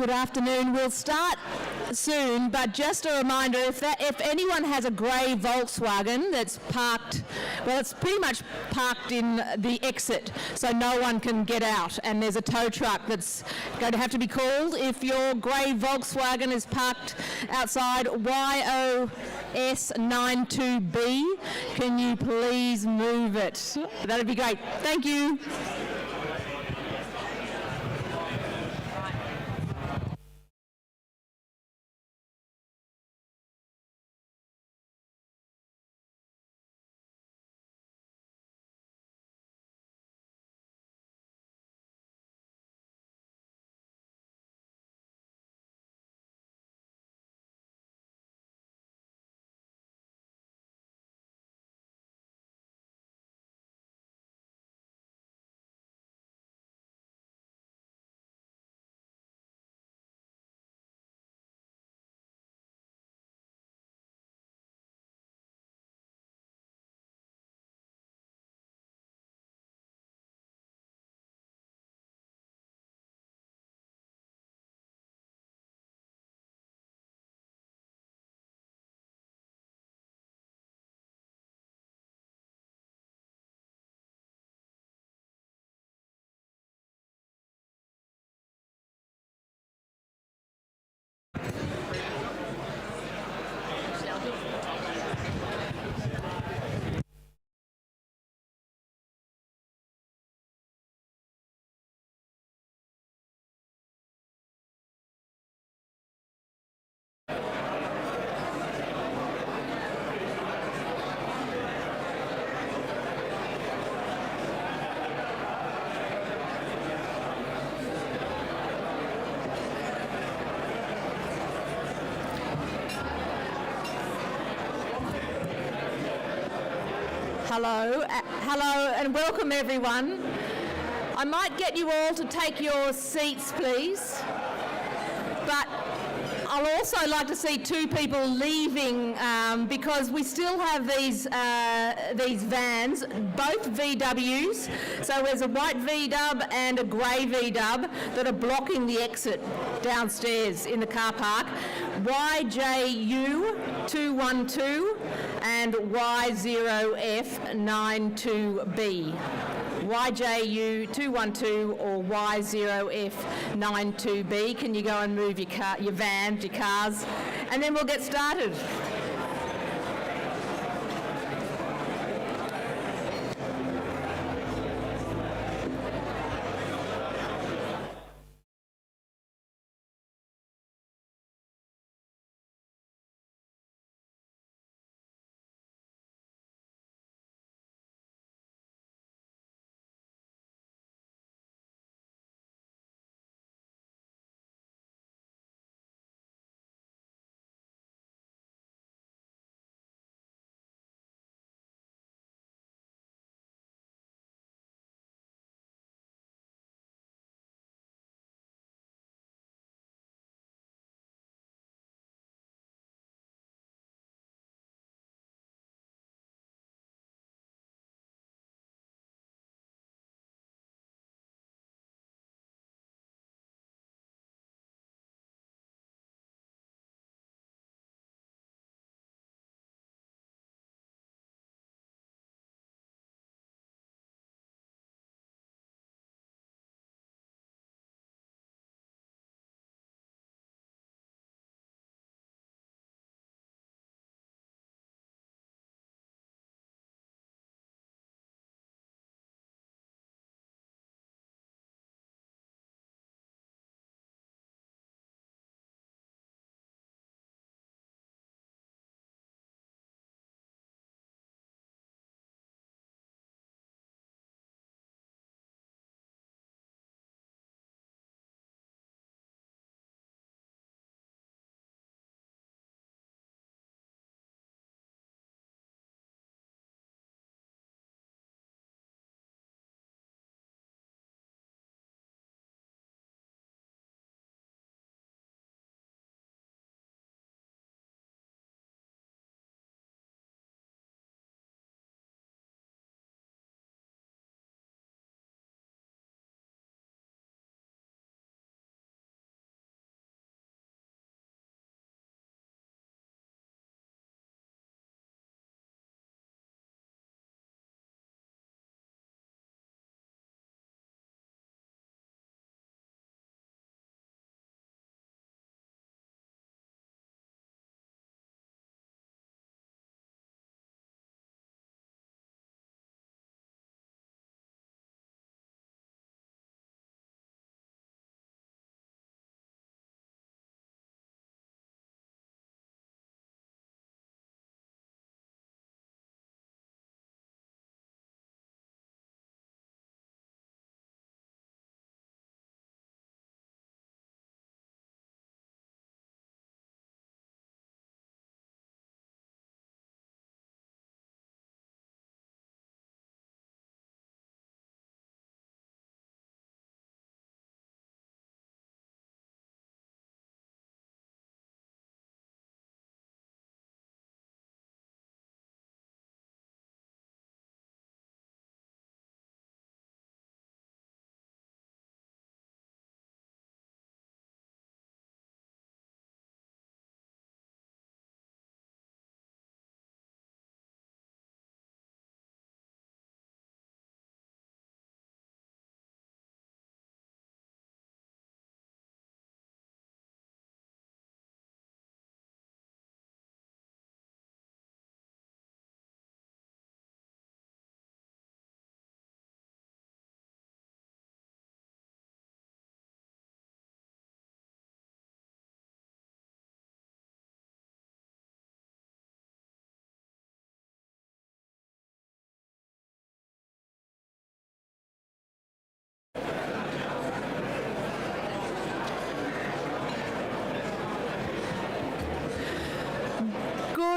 Good afternoon. We'll start soon, but just a reminder, if anyone has a grey Volkswagen that's parked, well, it's pretty much parked in the exit, so no one can get out, and there's a tow truck that's going to have to be called. If your grey Volkswagen is parked outside YOS92B, can you please move it? That'd be great. Thank you. Hello and welcome everyone. I might get you all to take your seats, please. But I'll also like to see two people leaving because we still have these vans, both VWs. So there's a white VW and a grey VW that are blocking the exit downstairs in the car park. YJU212 and Y0F92B. YJU212 or Y0F92B. Can you go and move your vans, your cars, and then we'll get started.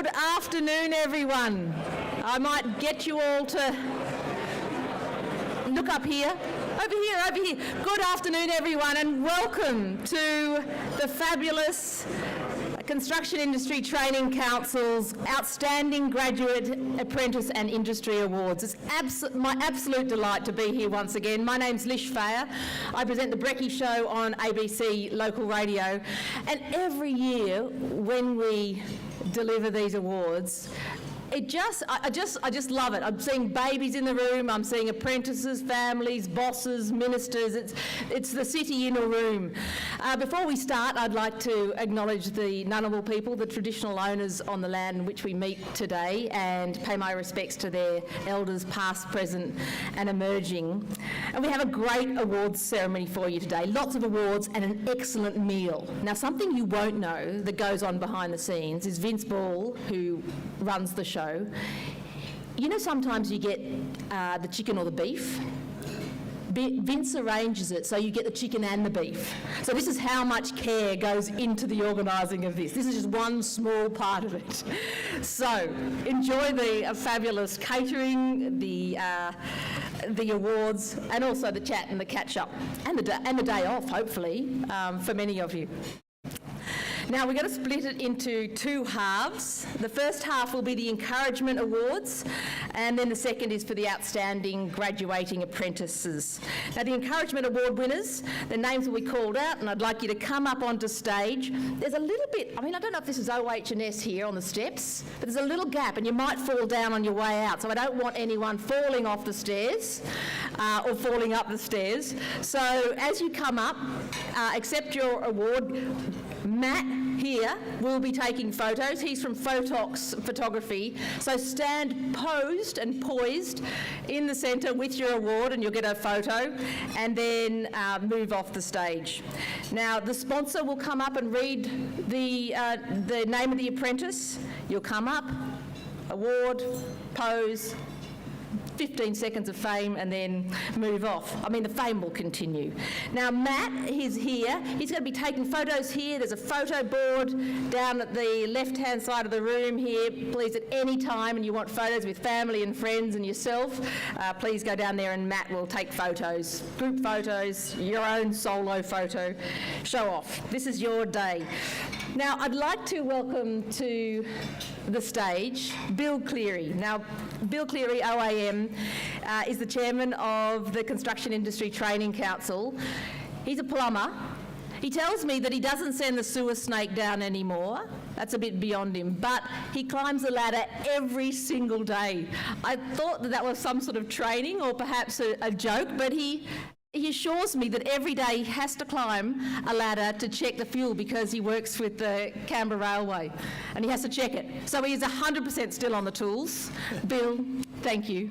Good afternoon, everyone. I might get you all to look up here. Over here, over here. Good afternoon, everyone, and welcome to the fabulous Construction Industry Training Council's Outstanding Graduate, Apprentice and Industry Awards. It's my absolute delight to be here once again. My name's Lish Fayer. I present the Brecky Show on ABC local radio, and every year when we deliver these awards, I just love it. I'm seeing babies in the room, I'm seeing apprentices, families, bosses, ministers. It's the city in a room. Before we start, I'd like to acknowledge the Ngunnawal people, the traditional owners on the land in which we meet today, and pay my respects to their elders past, present and emerging. And we have a great awards ceremony for you today. Lots of awards and an excellent meal. Now, something you won't know that goes on behind the scenes is Vince Ball, who runs the show. You know, sometimes you get the chicken or the beef. Vince arranges it so you get the chicken and the beef. So this is how much care goes into the organising of this. This is just one small part of it. So enjoy the fabulous catering, the awards, and also the chat and the catch up, and the day off, hopefully, for many of you. Now, we're going to split it into two halves. The first half will be the Encouragement Awards, and then the second is for the Outstanding Graduating Apprentices. Now, the Encouragement Award winners, their names will be called out, and I'd like you to come up onto stage. There's a little bit, I don't know if this is OH&S here on the steps, but there's a little gap, and you might fall down on your way out, so I don't want anyone falling off the stairs or falling up the stairs. So as you come up, accept your award. Matt here will be taking photos. He's from Photox Photography. So stand posed and poised in the centre with your award and you'll get a photo, and then move off the stage. Now, the sponsor will come up and read the name of the apprentice. You'll come up, award, pose, 15 seconds of fame, and then move off. The fame will continue. Now, Matt is here. He's going to be taking photos here. There's a photo board down at the left-hand side of the room here. Please, at any time, and you want photos with family and friends and yourself, please go down there and Matt will take photos, group photos, your own solo photo. Show off. This is your day. Now, I'd like to welcome to the stage Bill Cleary. Now, Bill Cleary, OAM, is the chairman of the Construction Industry Training Council. He's a plumber. He tells me that he doesn't send the sewer snake down anymore. That's a bit beyond him, but he climbs the ladder every single day. I thought that was some sort of training or perhaps a joke, but he assures me that every day he has to climb a ladder to check the fuel because he works with the Canberra Railway and he has to check it. So he is 100% still on the tools. Bill, thank you.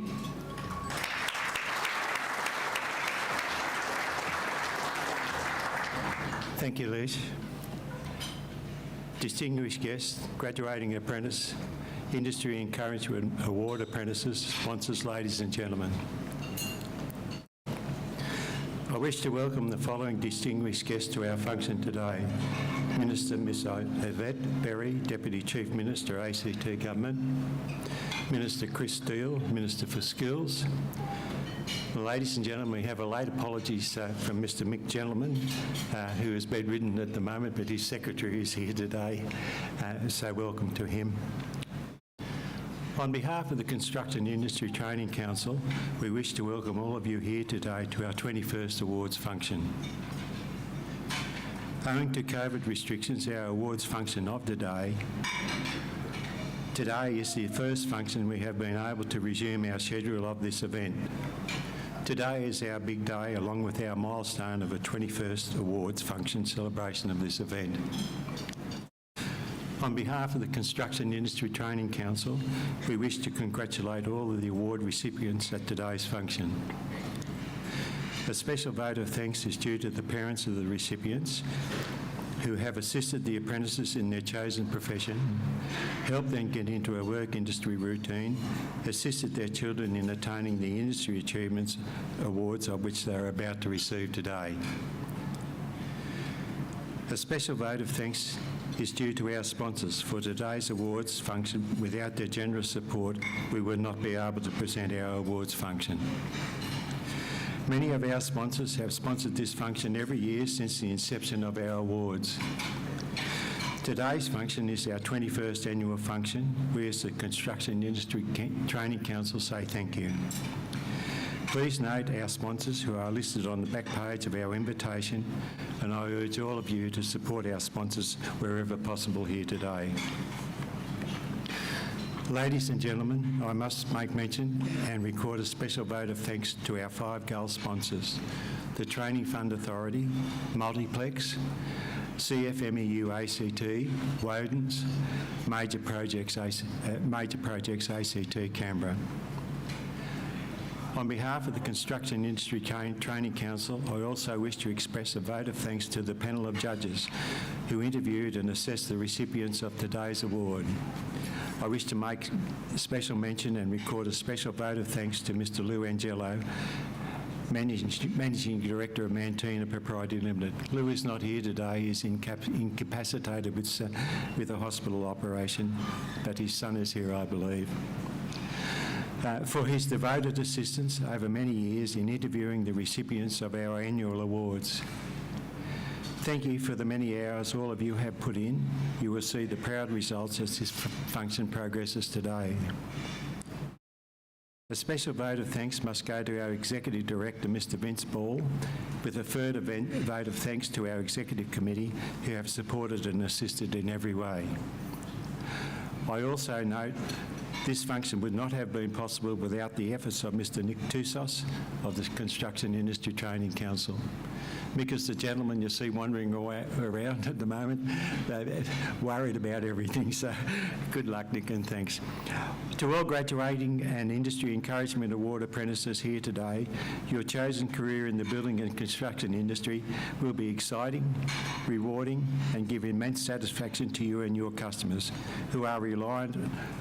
Thank you, Liz. Distinguished guests, graduating apprentice, Industry Encouragement Award apprentices, sponsors, ladies and gentlemen. I wish to welcome the following distinguished guests to our function today. Minister Miss Yvette Berry, Deputy Chief Minister, ACT Government. Minister Chris Steele, Minister for Skills. Ladies and gentlemen, we have a late apologies from Mr Mick Gentleman, who is bedridden at the moment, but his secretary is here today, so welcome to him. On behalf of the Construction Industry Training Council, we wish to welcome all of you here today to our 21st awards function. Owing to COVID restrictions, our awards function of today is the first function we have been able to resume our schedule of this event. Today is our big day, along with our milestone of a 21st awards function celebration of this event. On behalf of the Construction Industry Training Council, we wish to congratulate all of the award recipients at today's function. A special vote of thanks is due to the parents of the recipients who have assisted the apprentices in their chosen profession, helped them get into a work industry routine, assisted their children in attaining the industry achievements awards of which they are about to receive today. A special vote of thanks is due to our sponsors. For today's awards function, without their generous support, we would not be able to present our awards function. Many of our sponsors have sponsored this function every year since the inception of our awards. Today's function is our 21st annual function. We as the Construction Industry Training Council say thank you. Please note our sponsors who are listed on the back page of our invitation, and I urge all of you to support our sponsors wherever possible here today. Ladies and gentlemen, I must make mention and record a special vote of thanks to our 5 gold sponsors: the Training Fund Authority, Multiplex, CFMEU ACT, Woden's, Major Projects ACT Canberra. On behalf of the Construction Industry Training Council, I also wish to express a vote of thanks to the panel of judges who interviewed and assessed the recipients of today's award. I wish to make a special mention and record a special vote of thanks to Mr. Lou Angelo, Managing Director of Mantina Proprietary Limited. Lou is not here today. He's incapacitated with a hospital operation, but his son is here, I believe. For his devoted assistance over many years in interviewing the recipients of our annual awards. Thank you for the many hours all of you have put in. You will see the proud results as this function progresses today. A special vote of thanks must go to our Executive Director, Mr. Vince Ball, with a further vote of thanks to our Executive Committee who have supported and assisted in every way. I also note this function would not have been possible without the efforts of Mr. Nick Toussos of the Construction Industry Training Council. Mick is the gentleman you see wandering around at the moment, worried about everything, so good luck, Nick, and thanks. To all graduating and Industry Encouragement Award apprentices here today, your chosen career in the building and construction industry will be exciting, rewarding, and give immense satisfaction to you and your customers, who are reliant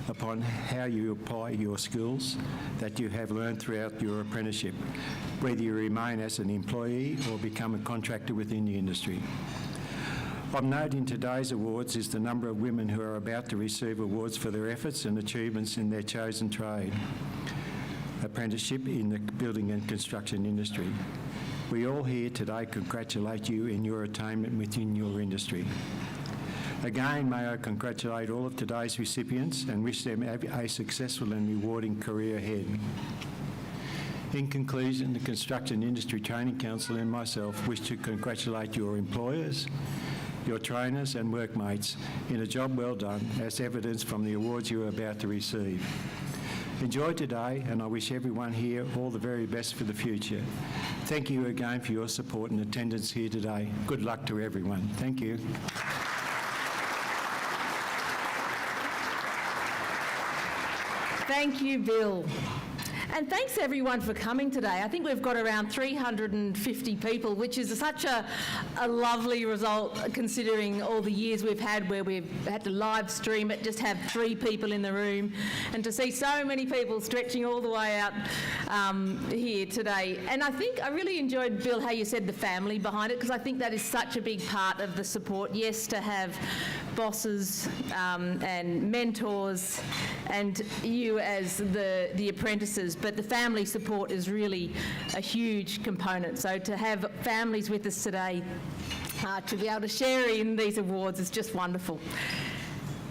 upon how you apply your skills that you have learned throughout your apprenticeship, whether you remain as an employee or become a contractor within the industry. Of note in today's awards is the number of women who are about to receive awards for their efforts and achievements in their chosen trade, apprenticeship in the building and construction industry. We all here today congratulate you in your attainment within your industry. Again, may I congratulate all of today's recipients and wish them a successful and rewarding career ahead. In conclusion, the Construction Industry Training Council and myself wish to congratulate your employers, your trainers and workmates in a job well done, as evidenced from the awards you are about to receive. Enjoy today, and I wish everyone here all the very best for the future. Thank you again for your support and attendance here today. Good luck to everyone. Thank you. Thank you, Bill. And thanks everyone for coming today. I think we've got around 350 people, which is such a lovely result considering all the years we've had where we've had to live stream it, just have 3 people in the room, and to see so many people stretching all the way out here today. And I think I really enjoyed, Bill, how you said the family behind it, because I think that is such a big part of the support. Yes, to have bosses and mentors and you as the apprentices, but the family support is really a huge component. So to have families with us today to be able to share in these awards is just wonderful.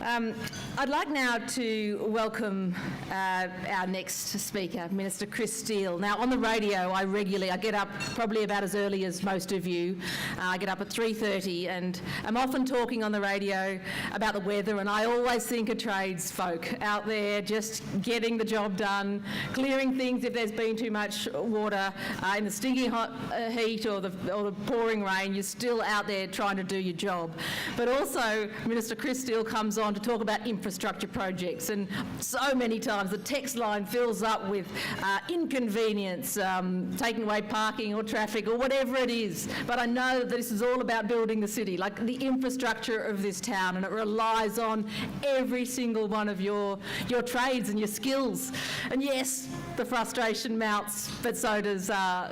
I'd like now to welcome our next speaker, Minister Chris Steele. Now, on the radio, I get up probably about as early as most of you. I get up at 3:30 and I'm often talking on the radio about the weather, and I always think of tradesfolk out there just getting the job done, clearing things if there's been too much water in the stinking hot heat or the pouring rain. You're still out there trying to do your job. But also, Minister Chris Steele comes on to talk about infrastructure infrastructure projects, and so many times the text line fills up with inconvenience, taking away parking or traffic or whatever it is. But I know that this is all about building the city, like the infrastructure of this town, and it relies on every single one of your trades and your skills. And yes, the frustration mounts, but so does our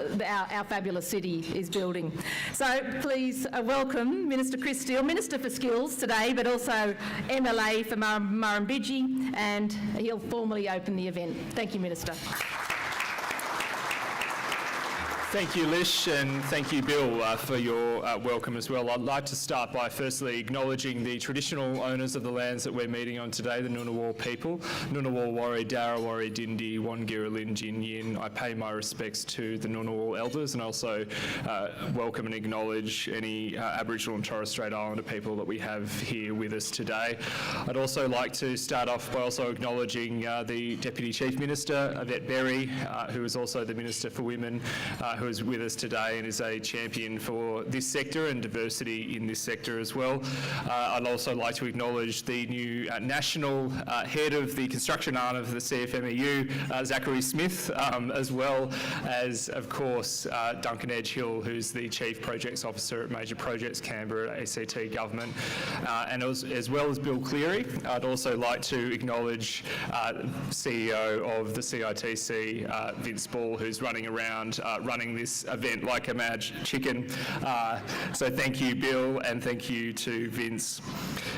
fabulous city is building. So please welcome Minister Chris Steele, Minister for Skills today, but also MLA for Murrumbidgee, and he'll formally open the event. Thank you, Minister. Thank you, Lish, and thank you, Bill, for your welcome as well. I'd like to start by firstly acknowledging the traditional owners of the lands that we're meeting on today, the Ngunnawal people. Ngunnawal Warri, Darawari, Dindi, Wangiralin, Jin Yin. I pay my respects to the Ngunnawal elders, and also welcome and acknowledge any Aboriginal and Torres Strait Islander people that we have here with us today. I'd also like to start off by also acknowledging the Deputy Chief Minister, Yvette Berry, who is also the Minister for Women, who is with us today and is a champion for this sector and diversity in this sector as well. I'd also like to acknowledge the new national head of the construction arm of the CFMEU, Zachary Smith, as well as, of course, Duncan Edgehill, who's the Chief Projects Officer at Major Projects Canberra at ACT Government, and as well as Bill Cleary. I'd also like to acknowledge CEO of the CITC, Vince Ball, who's running around running this event like a mad chicken. So thank you, Bill, and thank you to Vince.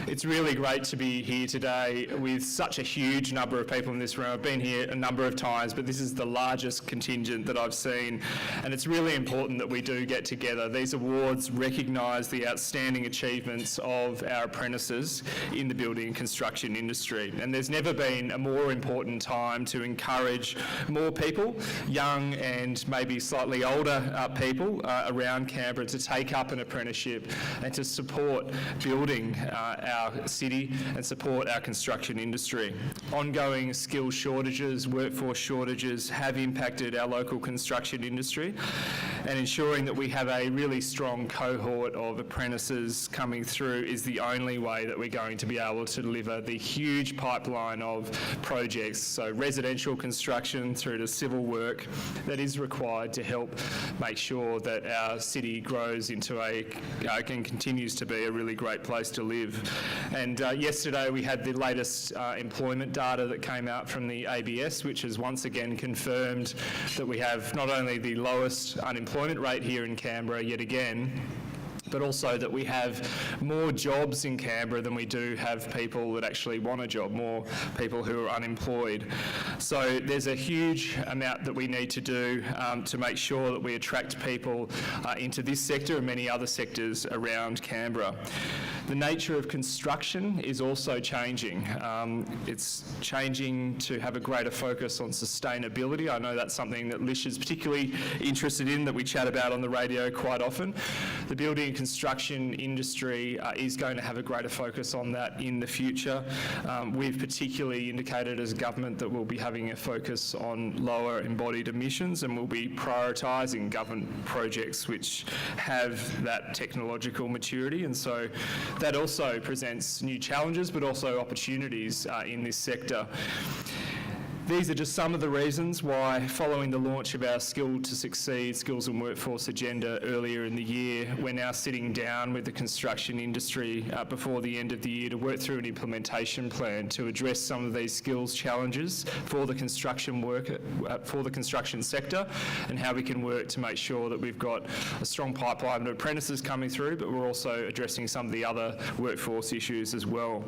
It's really great to be here today with such a huge number of people in this room. I've been here a number of times, but this is the largest contingent that I've seen, and it's really important that we do get together. These awards recognise the outstanding achievements of our apprentices in the building and construction industry, and there's never been a more important time to encourage more people, young and maybe slightly older people around Canberra, to take up an apprenticeship and to support building our city and support our construction industry. Ongoing skill shortages, workforce shortages have impacted our local construction industry, and ensuring that we have a really strong cohort of apprentices coming through is the only way that we're going to be able to deliver the huge pipeline of projects, so residential construction through to civil work, that is required to help make sure that our city grows into and continues to be a really great place to live. And yesterday we had the latest employment data that came out from the ABS, which has once again confirmed that we have not only the lowest unemployment rate here in Canberra yet again, but also that we have more jobs in Canberra than we do have people that actually want a job, more people who are unemployed. So there's a huge amount that we need to do to make sure that we attract people into this sector and many other sectors around Canberra. The nature of construction is also changing. It's changing to have a greater focus on sustainability. I know that's something that Lish is particularly interested in, that we chat about on the radio quite often. The building and construction industry is going to have a greater focus on that in the future. We've particularly indicated as a government that we'll be having a focus on lower embodied emissions, and we'll be prioritising government projects which have that technological maturity, and so that also presents new challenges but also opportunities in this sector. These are just some of the reasons why, following the launch of our Skill to Succeed Skills and Workforce agenda earlier in the year, we're now sitting down with the construction industry before the end of the year to work through an implementation plan to address some of these skills challenges for the construction sector, and how we can work to make sure that we've got a strong pipeline of apprentices coming through, but we're also addressing some of the other workforce issues as well.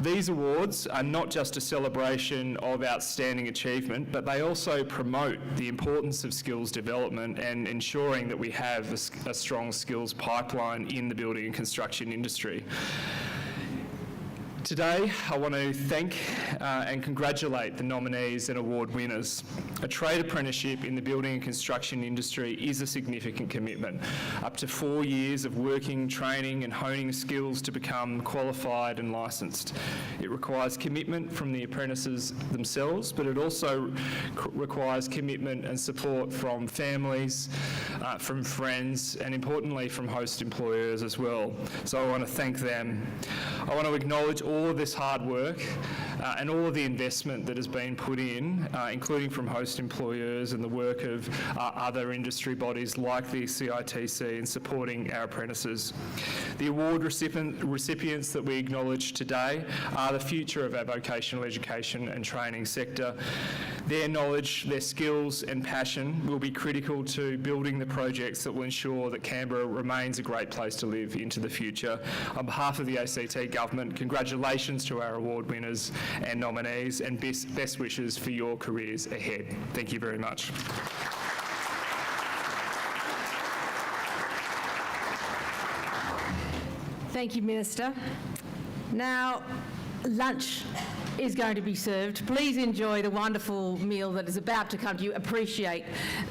These awards are not just a celebration of outstanding achievement, but they also promote the importance of skills development and ensuring that we have a strong skills pipeline in the building and construction industry. Today, I want to thank and congratulate the nominees and award winners. A trade apprenticeship in the building and construction industry is a significant commitment. Up to 4 years of working, training and honing skills to become qualified and licensed. It requires commitment from the apprentices themselves, but it also requires commitment and support from families, from friends, and importantly from host employers as well. So I want to thank them. I want to acknowledge all all of this hard work and all of the investment that has been put in, including from host employers and the work of other industry bodies like the CITC in supporting our apprentices. The award recipients that we acknowledge today are the future of our vocational education and training sector. Their knowledge, their skills and passion will be critical to building the projects that will ensure that Canberra remains a great place to live into the future. On behalf of the ACT Government, congratulations to our award winners and nominees, and best wishes for your careers ahead. Thank you very much. Thank you, Minister. Now, lunch is going to be served. Please enjoy the wonderful meal that is about to come to you. Appreciate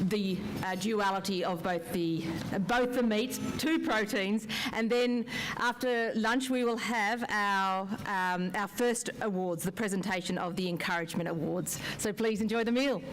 the duality of both the meats, 2 proteins, and then after lunch we will have our first awards, the presentation of the Encouragement Awards. So please enjoy the meal.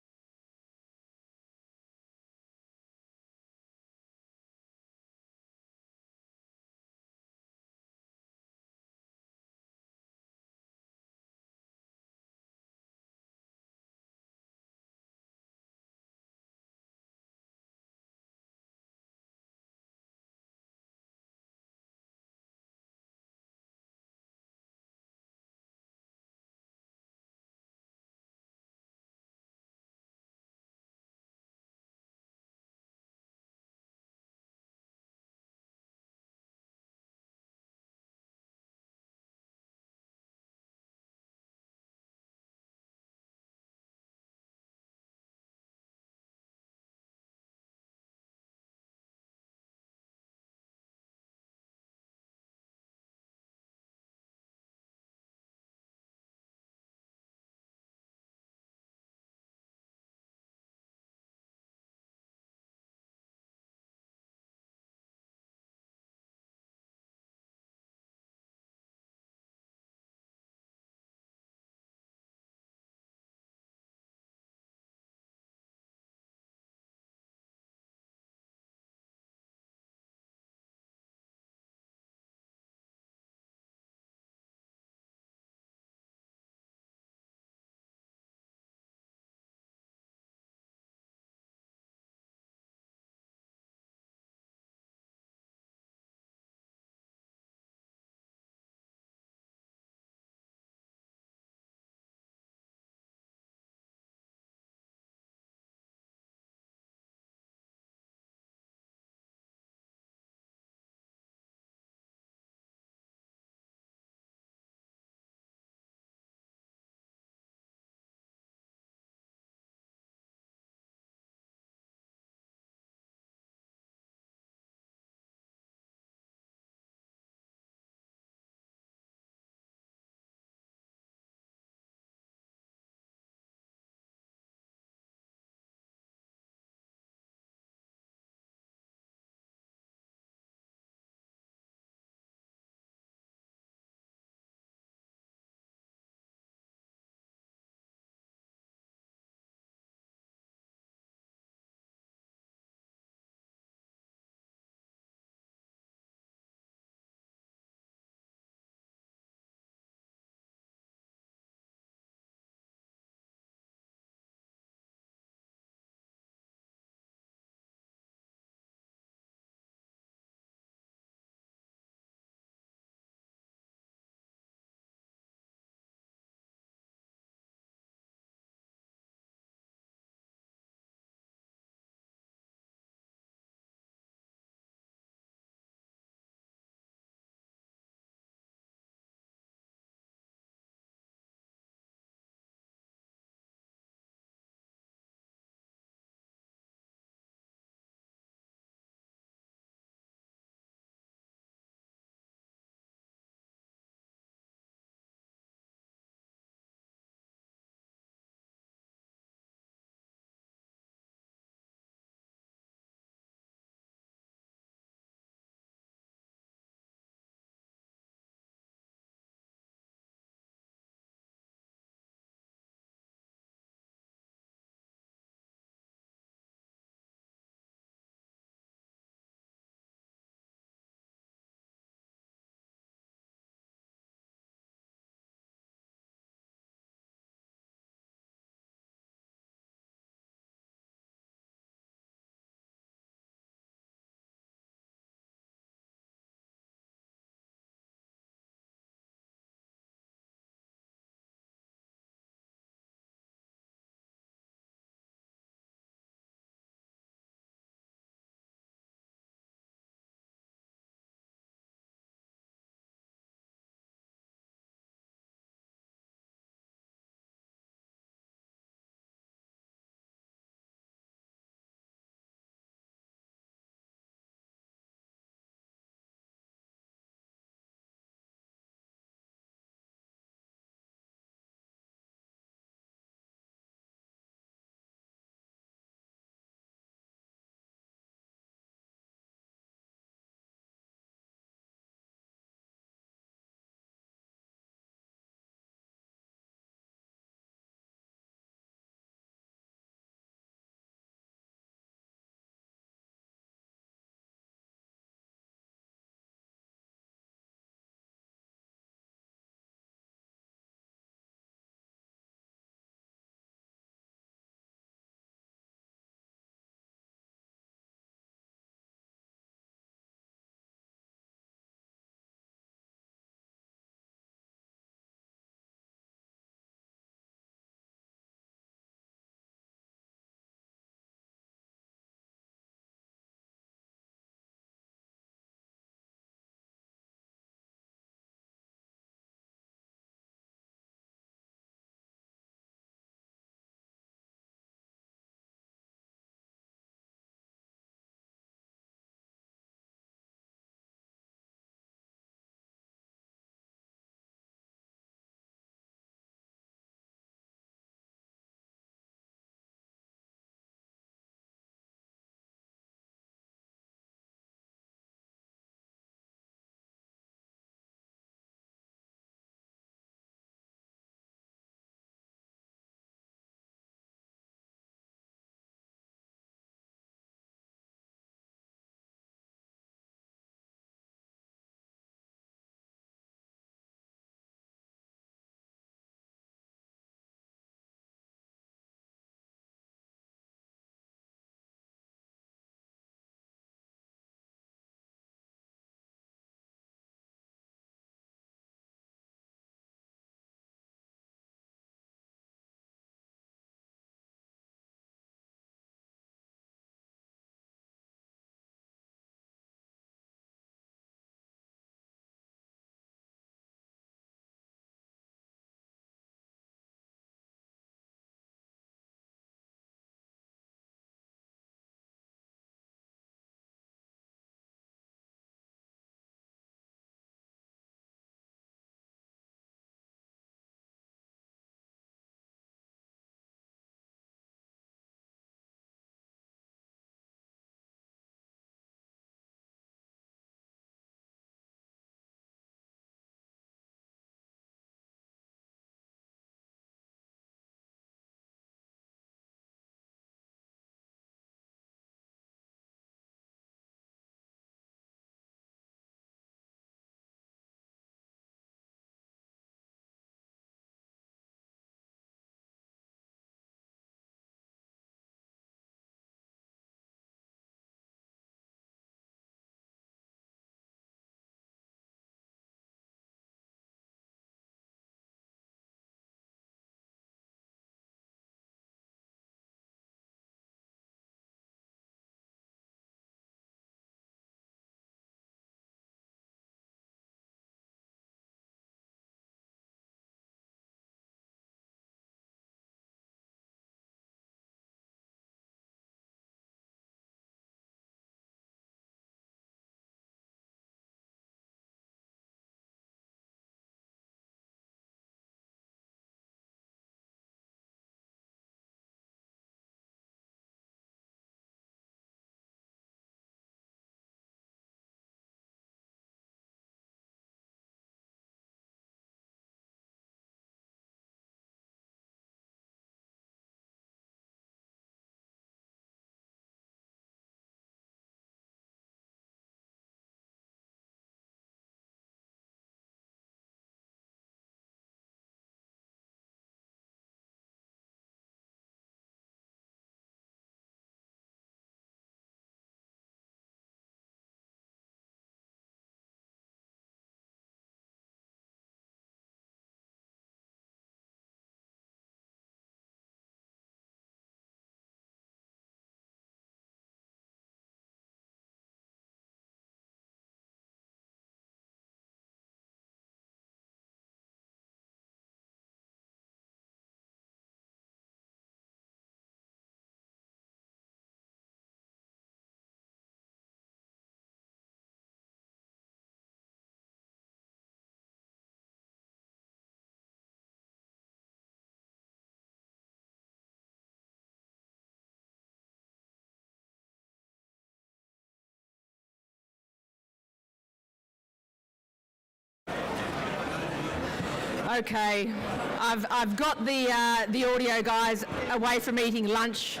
Okay, I've got the audio guys away from eating lunch.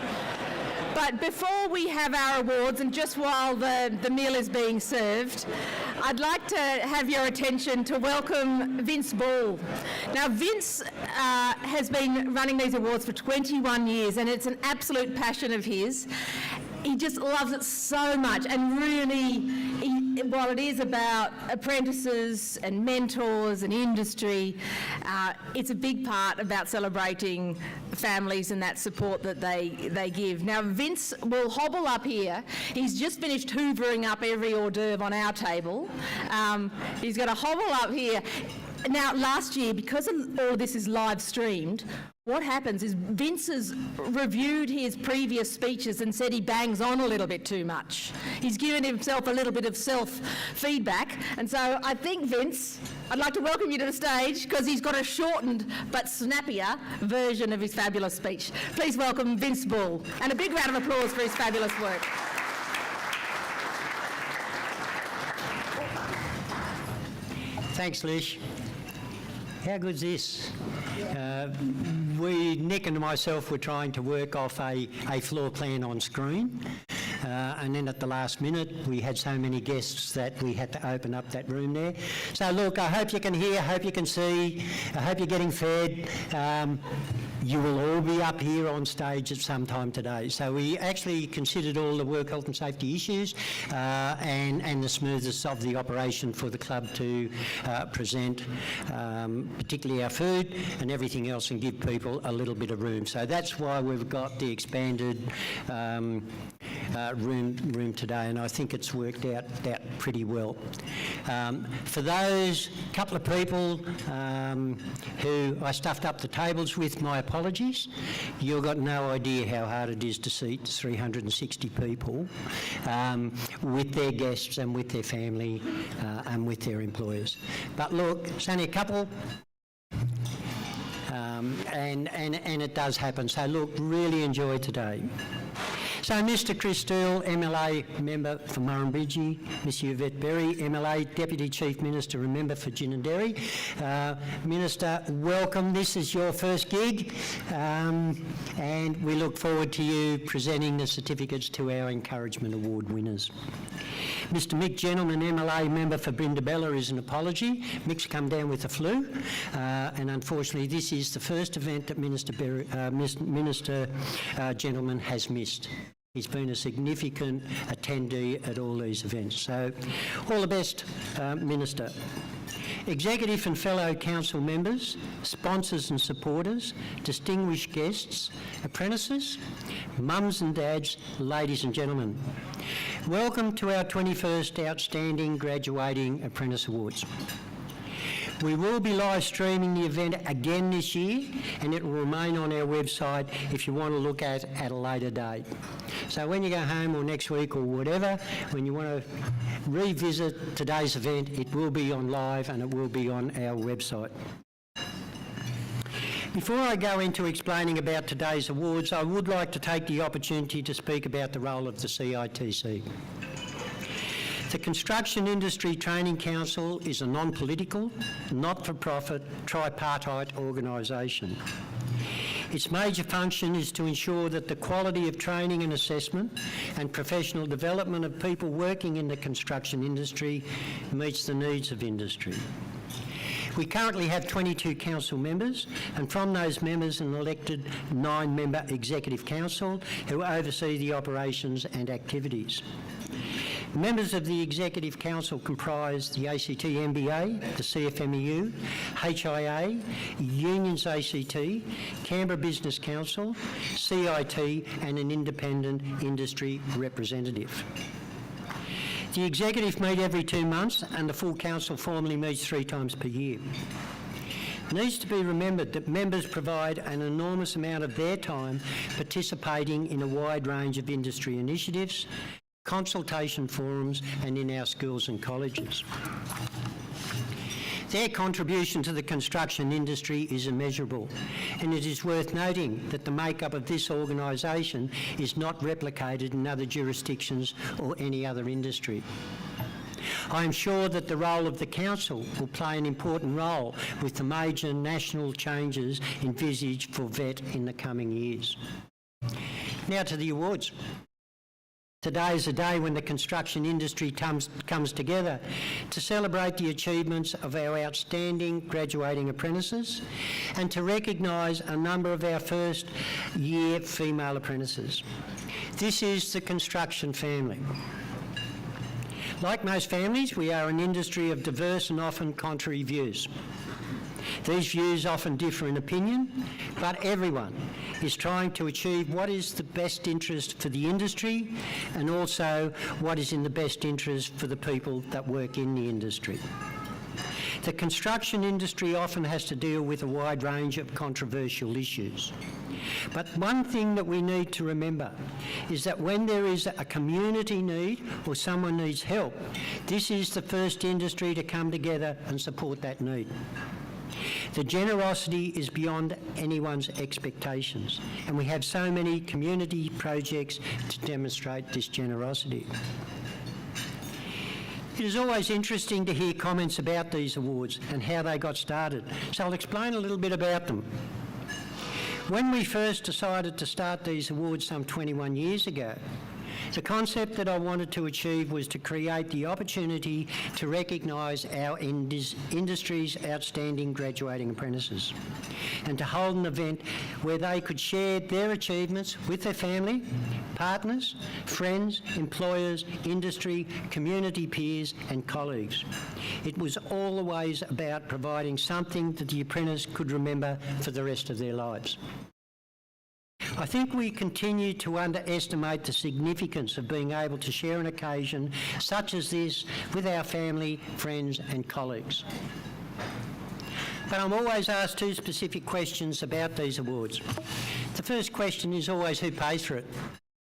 But before we have our awards, and just while the meal is being served, I'd like to have your attention to welcome Vince Ball. Now, Vince has been running these awards for 21 years, and it's an absolute passion of his. He just loves it so much, and really, while it is about apprentices and mentors and industry, it's a big part about celebrating families and that support that they give. Now, Vince will hobble up here. He's just finished hoovering up every hors d'oeuvre on our table. He's going to hobble up here. Now, last year, because all of this is live streamed, what happens is Vince has reviewed his previous speeches and said he bangs on a little bit too much. He's given himself a little bit of self-feedback. And so I think, Vince, I'd like to welcome you to the stage because he's got a shortened but snappier version of his fabulous speech. Please welcome Vince Ball. And a big round of applause for his fabulous work. Thanks, Lish. How good's this? Nick and myself were trying to work off a floor plan on screen. And then at the last minute, we had so many guests that we had to open up that room there. So look, I hope you can hear, I hope you can see, I hope you're getting fed. You will all be up here on stage at some time today. So we actually considered all the work health and safety issues and the smoothness of the operation for the club to present, particularly our food and everything else, and give people a little bit of room. So that's why we've got the expanded room today, and I think it's worked out pretty well. For those couple of people who I stuffed up the tables with, my apologies. You've got no idea how hard it is to seat 360 people with their guests and with their family and with their employers. But look, it's only a couple. And it does happen. So look, really enjoy today. So Mr Chris Steele, MLA member for Murrumbidgee, Miss Yvette Berry, MLA Deputy Chief Minister and member for Ginninderry. Minister, welcome. This is your first gig, and we look forward to you presenting the certificates to our Encouragement Award winners. Mr Mick Gentleman, MLA member for Brindabella, is an apology. Mick's come down with the flu, and unfortunately this is the first event that Minister Gentleman has missed. He's been a significant attendee at all these events. So all the best, Minister. Executive and fellow council members, sponsors and supporters, distinguished guests, apprentices, mums and dads, ladies and gentlemen. Welcome to our 21st Outstanding Graduating Apprentice Awards. We will be live streaming the event again this year, and it will remain on our website if you want to look at a later date. So when you go home or next week or whatever, when you want to revisit today's event, it will be on live and it will be on our website. Before I go into explaining about today's awards, I would like to take the opportunity to speak about the role of the CITC. The Construction Industry Training Council is a non-political, not-for-profit, tripartite organisation. Its major function is to ensure that the quality of training and assessment and professional development of people working in the construction industry meets the needs of industry. We currently have 22 council members, and from those members an elected 9-member executive council who oversee the operations and activities. Members of the Executive Council comprise the ACT MBA, the CFMEU, HIA, Unions ACT, Canberra Business Council, CIT and an independent industry representative. The Executive meet every 2 months and the full Council formally meets 3 times per year. It needs to be remembered that members provide an enormous amount of their time participating in a wide range of industry initiatives, consultation forums and in our schools and colleges. Their contribution to the construction industry is immeasurable, and it is worth noting that the makeup of this organisation is not replicated in other jurisdictions or any other industry. I am sure that the role of the Council will play an important role with the major national changes envisaged for VET in the coming years. Now to the awards. Today is a day when the construction industry comes together to celebrate the achievements of our outstanding graduating apprentices and to recognise a number of our first-year female apprentices. This is the construction family. Like most families, we are an industry of diverse and often contrary views. These views often differ in opinion, but everyone is trying to achieve what is the best interest for the industry and also what is in the best interest for the people that work in the industry. The construction industry often has to deal with a wide range of controversial issues. But one thing that we need to remember is that when there is a community need or someone needs help, this is the first industry to come together and support that need. The generosity is beyond anyone's expectations, and we have so many community projects to demonstrate this generosity. It is always interesting to hear comments about these awards and how they got started, so I'll explain a little bit about them. When we first decided to start these awards some 21 years ago, the concept that I wanted to achieve was to create the opportunity to recognise our industry's outstanding graduating apprentices and to hold an event where they could share their achievements with their family, partners, friends, employers, industry, community peers and colleagues. It was always about providing something that the apprentice could remember for the rest of their lives. I think we continue to underestimate the significance of being able to share an occasion such as this with our family, friends and colleagues. But I'm always asked two specific questions about these awards. The first question is always who pays for it.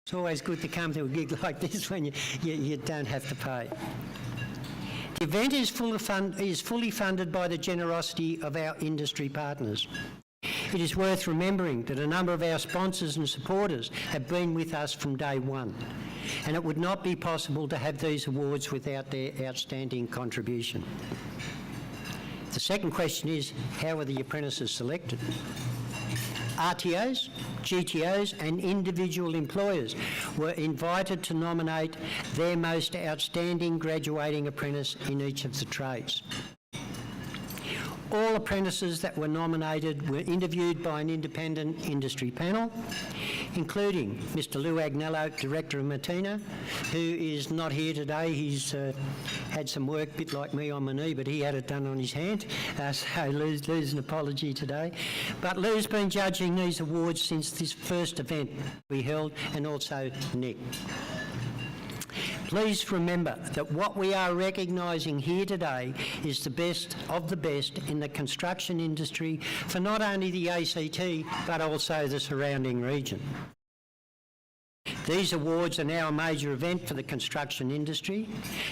It's always good to come to a gig like this when you don't have to pay. The event is fully funded by the generosity of our industry partners. It is worth remembering that a number of our sponsors and supporters have been with us from day one, and it would not be possible to have these awards without their outstanding contribution. The second question is, how are the apprentices selected? RTOs, GTOs and individual employers were invited to nominate their most outstanding graduating apprentice in each of the trades. All apprentices that were nominated were interviewed by an independent industry panel, including Mr Lou Agnello, Director of Martina, who is not here today. He's had some work, a bit like me on my knee, but he had it done on his hand, so Lou's an apology today. But Lou's been judging these awards since this first event we held, and also Nick. Please remember that what we are recognising here today is the best of the best in the construction industry for not only the ACT but also the surrounding region. These awards are now a major event for the construction industry.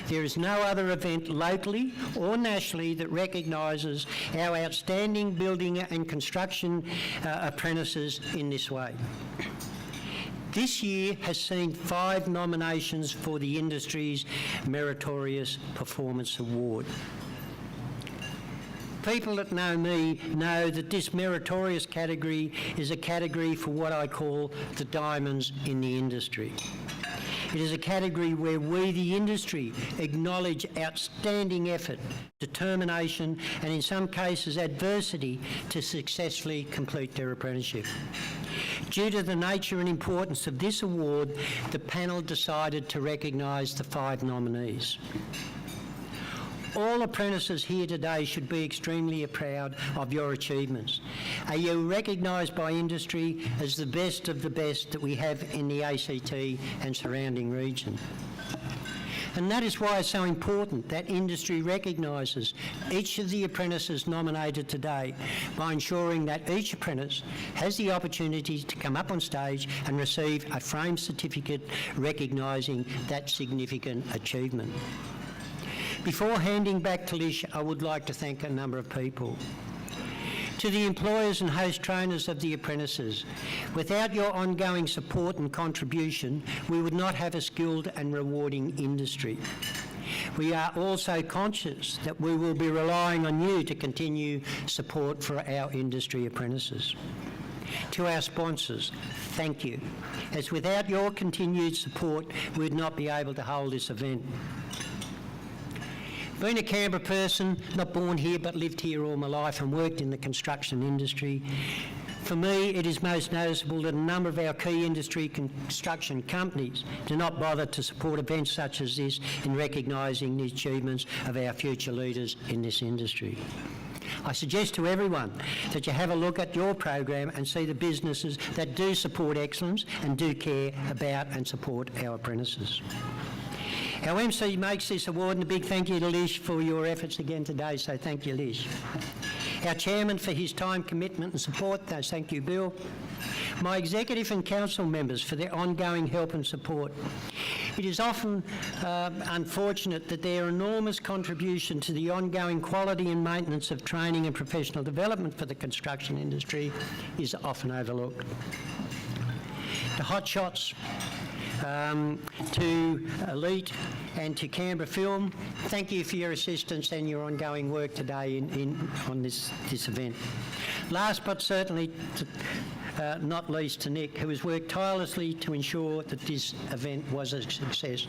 There is no other event locally or nationally that recognises our outstanding building and construction apprentices in this way. This year has seen 5 nominations for the industry's Meritorious Performance Award. People that know me know that this meritorious category is a category for what I call the diamonds in the industry. It is a category where we, the industry, acknowledge outstanding effort, determination and in some cases adversity to successfully complete their apprenticeship. Due to the nature and importance of this award, the panel decided to recognise the 5 nominees. All apprentices here today should be extremely proud of your achievements. Are you recognised by industry as the best of the best that we have in the ACT and surrounding region? And that is why it's so important that industry recognises each of the apprentices nominated today by ensuring that each apprentice has the opportunity to come up on stage and receive a framed certificate recognising that significant achievement. Before handing back to Lish, I would like to thank a number of people. To the employers and host trainers of the apprentices, without your ongoing support and contribution, we would not have a skilled and rewarding industry. We are also conscious that we will be relying on you to continue support for our industry apprentices. To our sponsors, thank you, as without your continued support, we would not be able to hold this event. Being a Canberra person, not born here but lived here all my life and worked in the construction industry, for me it is most noticeable that a number of our key industry construction companies do not bother to support events such as this in recognising the achievements of our future leaders in this industry. I suggest to everyone that you have a look at your program and see the businesses that do support excellence and do care about and support our apprentices. Our MC makes this award, and a big thank you to Lish for your efforts again today, so thank you, Lish. Our chairman for his time, commitment and support, so thank you, Bill. My executive and council members for their ongoing help and support. It is often unfortunate that their enormous contribution to the ongoing quality and maintenance of training and professional development for the construction industry is often overlooked. The hotshots, to Elite and to Canberra Film, thank you for your assistance and your ongoing work today on this event. Last but certainly not least to Nick, who has worked tirelessly to ensure that this event was a success.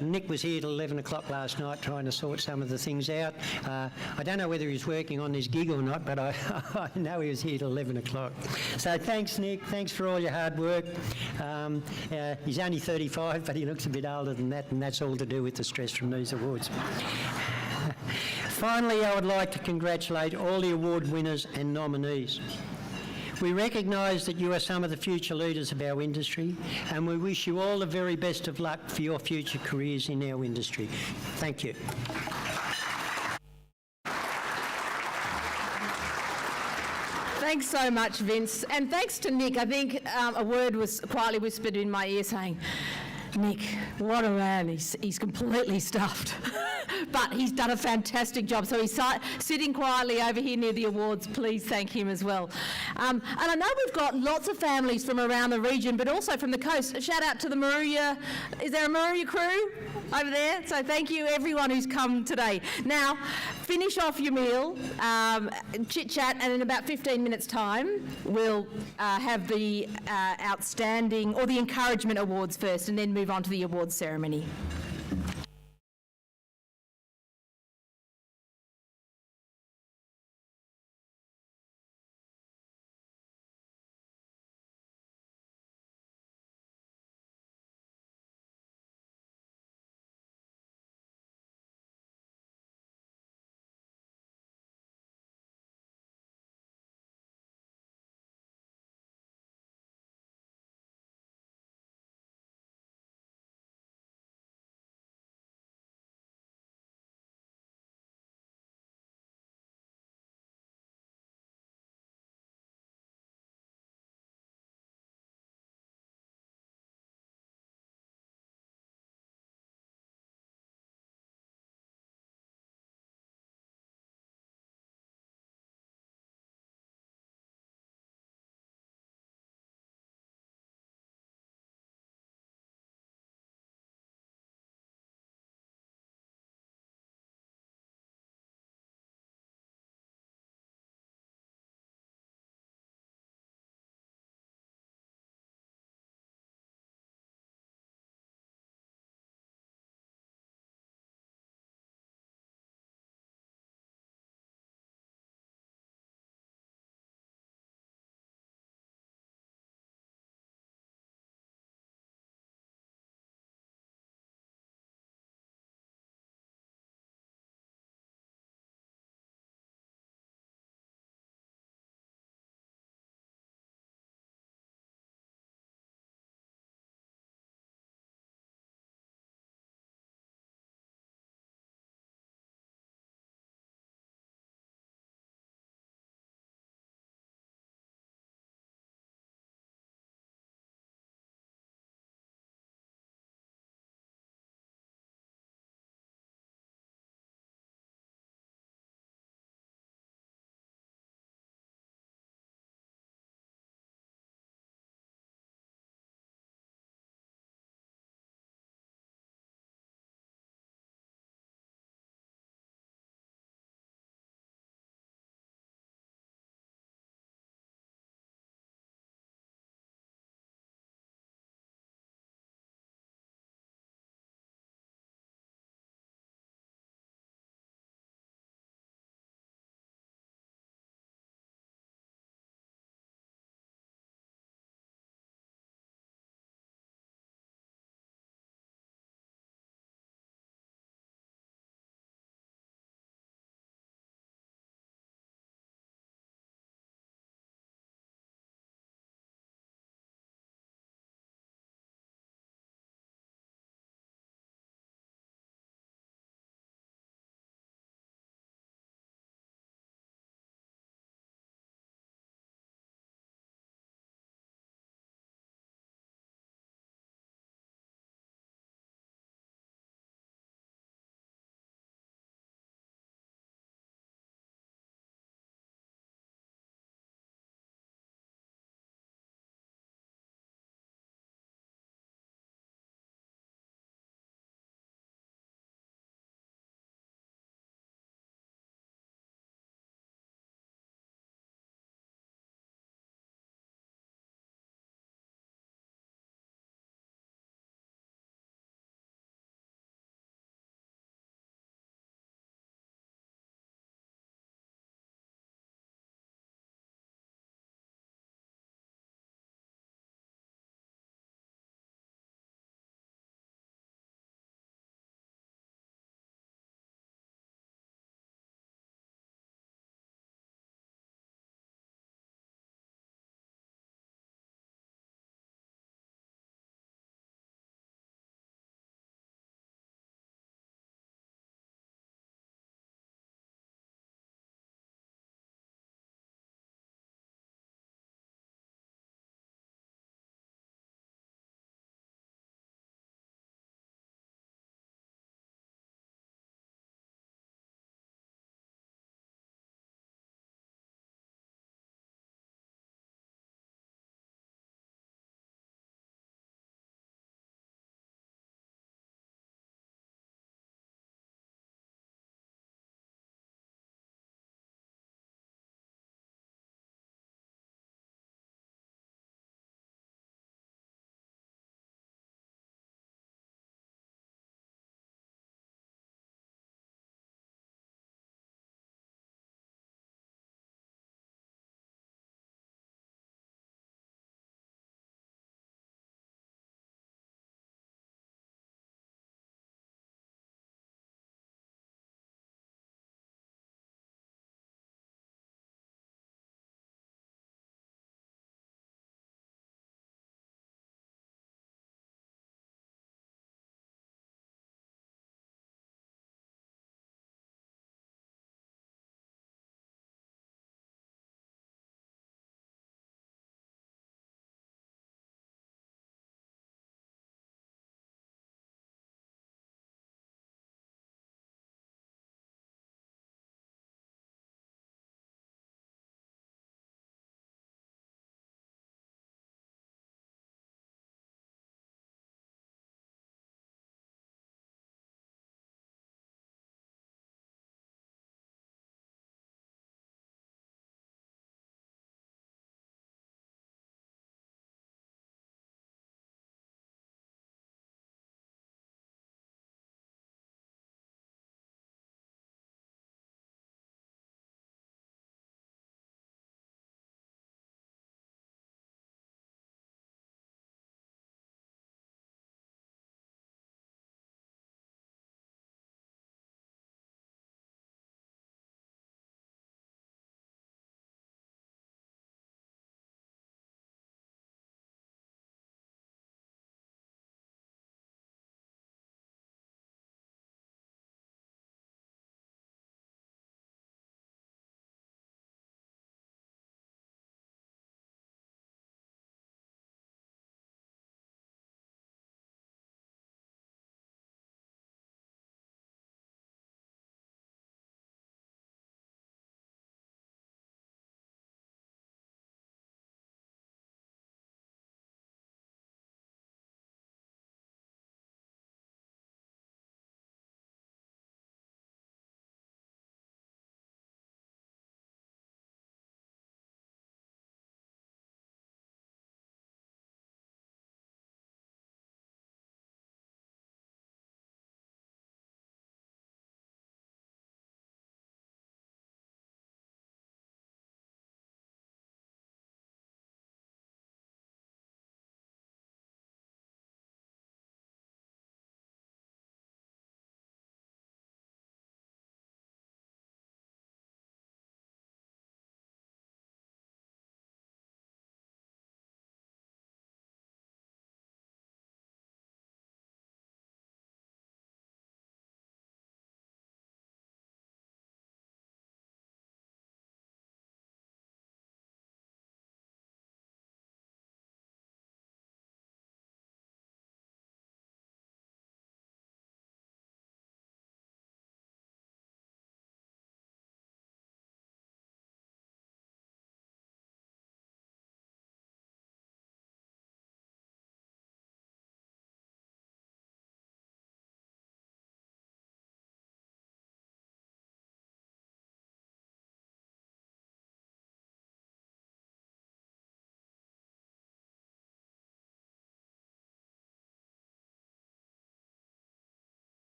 Nick was here till 11 o'clock last night trying to sort some of the things out. I don't know whether he's working on this gig or not, but I know he was here till 11 o'clock. So thanks, Nick. Thanks for all your hard work. He's only 35, but he looks a bit older than that, and that's all to do with the stress from these awards. Finally, I would like to congratulate all the award winners and nominees. We recognise that you are some of the future leaders of our industry, and we wish you all the very best of luck for your future careers in our industry. Thank you. Thanks so much, Vince. And thanks to Nick. I think a word was quietly whispered in my ear saying, Nick, what a man, he's completely stuffed. But he's done a fantastic job. So he's sitting quietly over here near the awards. Please thank him as well. And I know we've got lots of families from around the region, but also from the coast. A shout out to the Moruya. Is there a Moruya crew over there? So thank you everyone who's come today. Now, finish off your meal, chit chat, and in about 15 minutes time, we'll have the outstanding or the encouragement awards first, and then move on to the awards ceremony.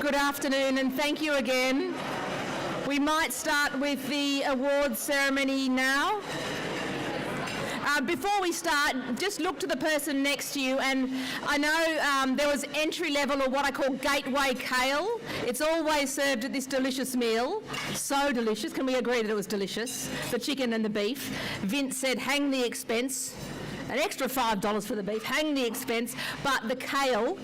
Good afternoon, and thank you again. We might start with the awards ceremony now. Before we start, just look to the person next to you, and I know there was entry level, or what I call gateway kale. It's always served at this delicious meal. So delicious. Can we agree that it was delicious? The chicken and the beef. Vince said, hang the expense. An extra $5 for the beef, hang the expense, but the kale,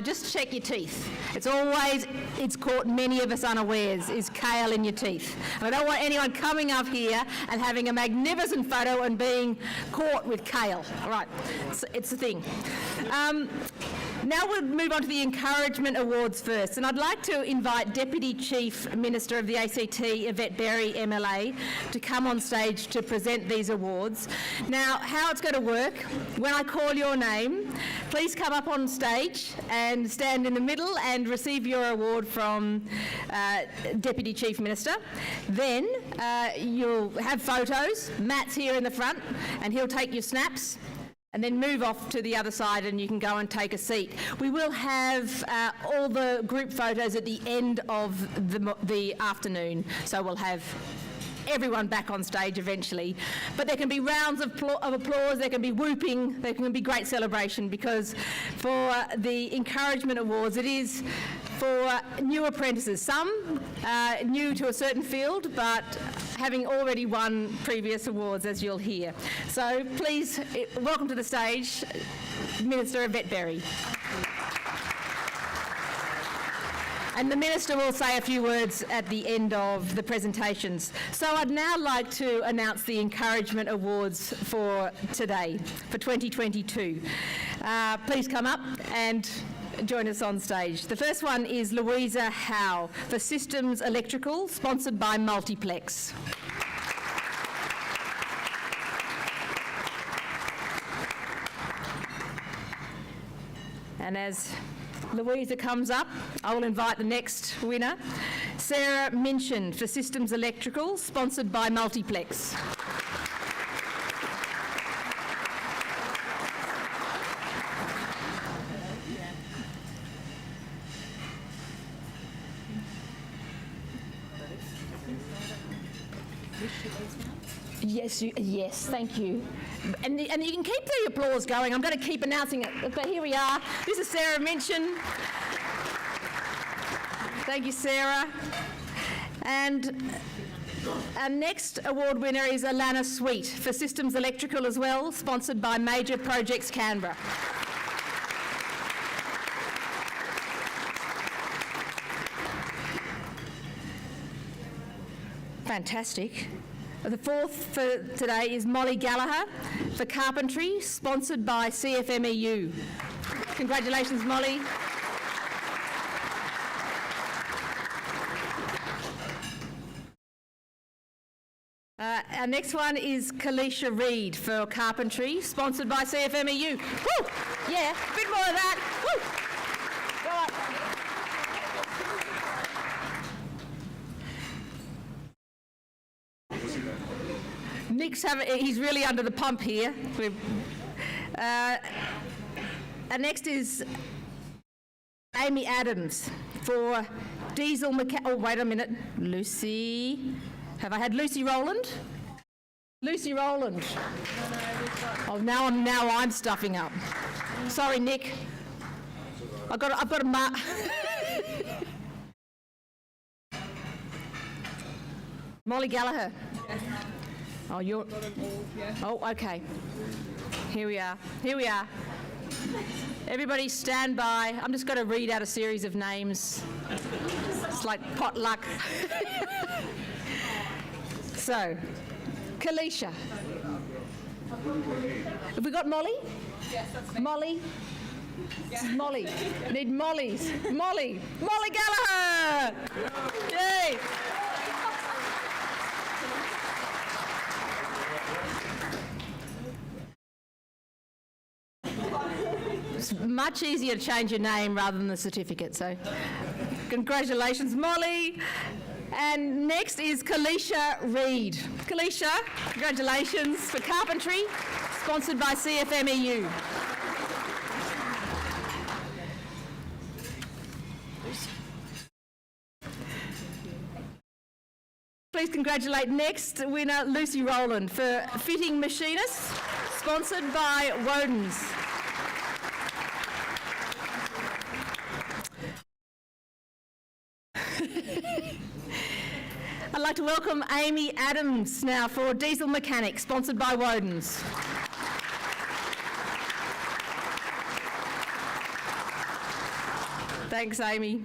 just check your teeth. It's caught many of us unawares, is kale in your teeth. And I don't want anyone coming up here and having a magnificent photo and being caught with kale. All right, it's a thing. Now we'll move on to the Encouragement Awards first, and I'd like to invite Deputy Chief Minister of the ACT, Yvette Berry, MLA, to come on stage to present these awards. Now, how it's going to work, when I call your name, please come up on stage and stand in the middle and receive your award from Deputy Chief Minister. Then you'll have photos. Matt's here in the front, and he'll take your snaps, and then move off to the other side and you can go and take a seat. We will have all the group photos at the end of the afternoon, so we'll have everyone back on stage eventually. But there can be rounds of applause, there can be whooping, there can be great celebration, because for the Encouragement Awards, it is for new apprentices, some new to a certain field, but having already won previous awards, as you'll hear. So please, welcome to the stage, Minister Yvette Berry. And the Minister will say a few words at the end of the presentations. So I'd now like to announce the Encouragement Awards for today, for 2022. Please come up and join us on stage. The first one is Louisa Howe for Systems Electrical, sponsored by Multiplex. And as Louisa comes up, I will invite the next winner, Sarah Minchin for Systems Electrical, sponsored by Multiplex. Yes, thank you. And you can keep the applause going. I'm going to keep announcing it. But here we are. This is Sarah Minchin. Thank you, Sarah. And our next award winner is Alana Sweet for Systems Electrical as well, sponsored by Major Projects Canberra. Fantastic. The fourth for today is Molly Gallagher for Carpentry, sponsored by CFMEU. Congratulations, Molly. Our next one is Kalisha Reid for Carpentry, sponsored by CFMEU. Woo! Yeah, a bit more of that. Woo! Go up. Nick's he's really under the pump here. And next is Amy Adams for Diesel Oh, wait a minute. Lucy. Have I had Lucy Rowland? Lucy Rowland. Oh, now I'm stuffing up. Sorry, Nick. I've got a mark. Molly Gallagher. Oh, you're... Oh, okay. Here we are. Everybody stand by. I'm just going to read out a series of names. It's like potluck. So, Kalisha. Have we got Molly? Yes, that's me. Molly? Yeah. Molly. Need Mollies. Molly Gallagher! Yay! It's much easier to change your name rather than the certificate, so congratulations, Molly. And next is Kalisha Reid. Kalisha, congratulations for Carpentry, sponsored by CFMEU. please congratulate next winner Lucy Rowland for Fitting Machinist, sponsored by Woden's. I'd like to welcome Amy Adams now for Diesel Mechanic, sponsored by Woden's. Thanks, Amy.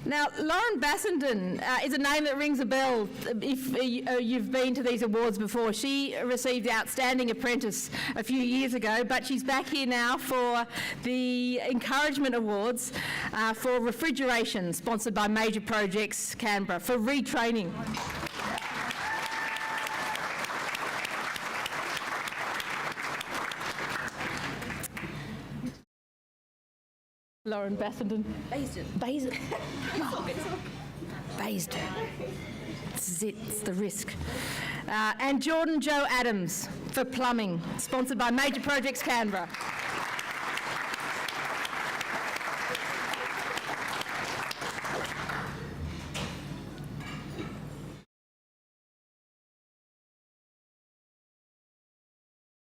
Now, Lauren Bassenden is a name that rings a bell if you've been to these awards before. She received the Outstanding Apprentice a few years ago, but she's back here now for the Encouragement Awards for Refrigeration, sponsored by Major Projects Canberra, for retraining. Lauren Bassenden. Basden. Basden. This is it, it's the risk. And Jordan Joe Adams for Plumbing, sponsored by Major Projects Canberra.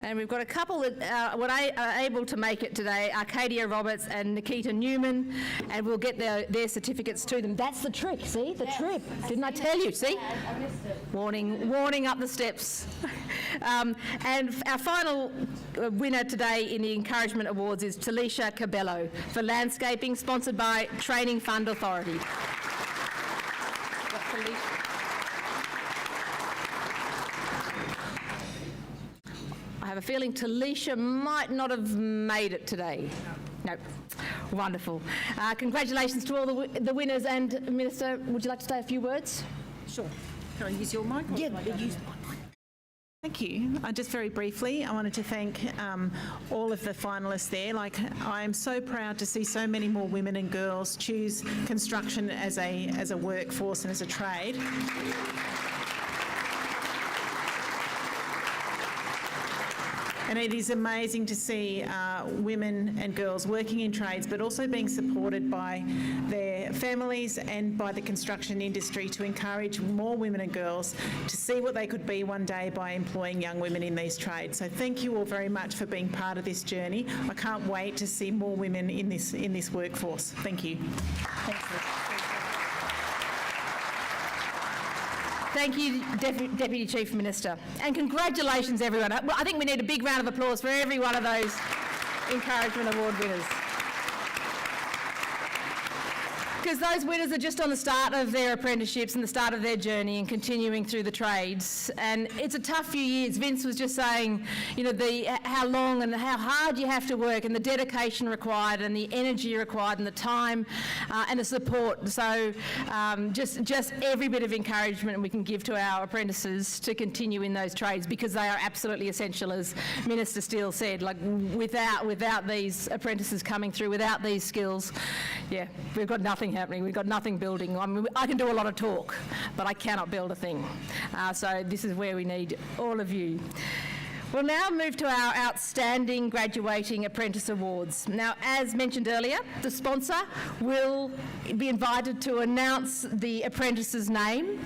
And we've got a couple that were able to make it today, Arcadia Roberts and Nikita Newman, and we'll get their certificates to them. That's the trick, see? The trip. Didn't I tell you, see? I missed it. Warning up the steps. And our final winner today in the Encouragement Awards is Talisha Cabello for Landscaping, sponsored by Training Fund Authority. I have a feeling Talisha might not have made it today. No. Wonderful. Congratulations to all the winners. And Minister, would you like to say a few words? Sure. Can I use your mic? Yeah, use my mic. Thank you. Just very briefly, I wanted to thank all of the finalists there. I am so proud to see so many more women and girls choose construction as a workforce and as a trade. And it is amazing to see women and girls working in trades, but also being supported by their families and by the construction industry to encourage more women and girls to see what they could be one day by employing young women in these trades. So thank you all very much for being part of this journey. I can't wait to see more women in this workforce. Thank you. Thank you, Deputy Chief Minister. And congratulations, everyone. I think we need a big round of applause for every one of those Encouragement Award winners. Because those winners are just on the start of their apprenticeships and the start of their journey and continuing through the trades. And it's a tough few years. Vince was just saying, you know, how long and how hard you have to work and the dedication required and the energy required and the time and the support. So just every bit of encouragement we can give to our apprentices to continue in those trades, because they are absolutely essential, as Minister Steele said. Like without these apprentices coming through, without these skills, yeah, we've got nothing happening. We've got nothing building. I mean, I can do a lot of talk, but I cannot build a thing. So this is where we need all of you. We'll now move to our Outstanding Graduating Apprentice Awards. Now, as mentioned earlier, the sponsor will be invited to announce the apprentice's name.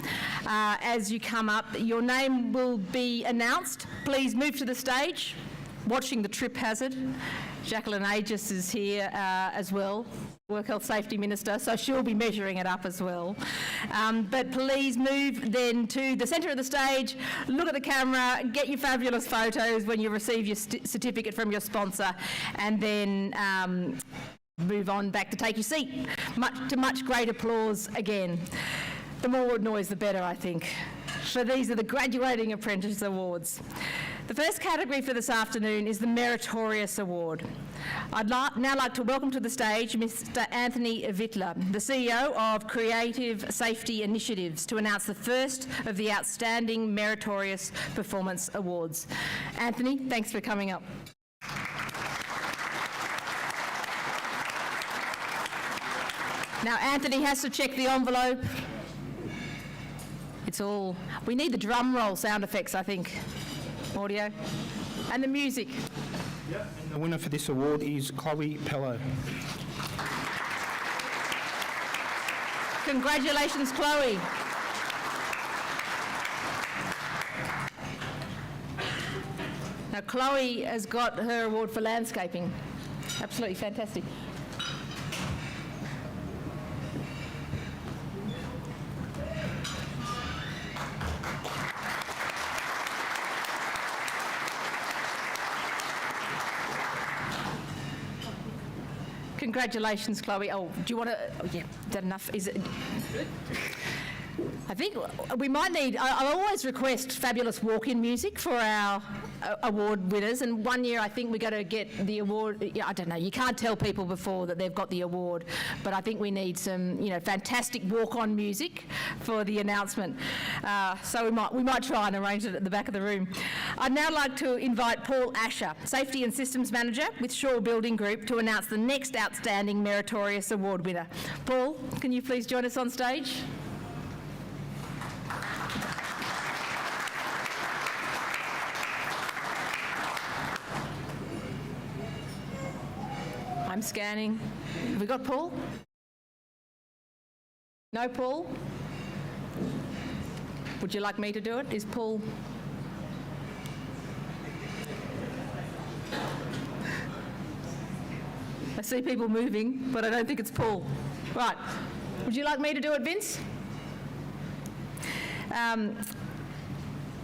As you come up, your name will be announced. Please move to the stage. Watching the trip hazard. Jacqueline Aegis is here as well, Work Health Safety Minister, so she'll be measuring it up as well. But please move then to the centre of the stage, look at the camera, get your fabulous photos when you receive your certificate from your sponsor, and then move on back to take your seat. Much great applause again. The more noise, the better, I think. So these are the Graduating Apprentice Awards. The first category for this afternoon is the Meritorious Award. I'd now like to welcome to the stage Mr. Anthony Vittler, the CEO of Creative Safety Initiatives, to announce the first of the Outstanding Meritorious Performance Awards. Anthony, thanks for coming up. Now, Anthony has to check the envelope. It's all... We need the drum roll sound effects, I think. Audio. And the music. Yep, and the winner for this award is Chloe Pello. Congratulations, Chloe. Now, Chloe has got her award for landscaping. Absolutely fantastic. Congratulations, Chloe. Oh, do you want to? Oh, yeah, is that enough? Is it? I think we might need, I always request fabulous walk-in music for our award winners, and one year I think we're going to get the award, I don't know, you can't tell people before that they've got the award, but I think we need some, fantastic walk-on music for the announcement. So we might try and arrange it at the back of the room. I'd now like to invite Paul Asher, Safety and Systems Manager with Shaw Building Group, to announce the next Outstanding Meritorious Award winner. Paul, can you please join us on stage? I'm scanning. Have we got Paul? No Paul? Would you like me to do it? Is Paul... I see people moving, but I don't think it's Paul. Right. Would you like me to do it, Vince?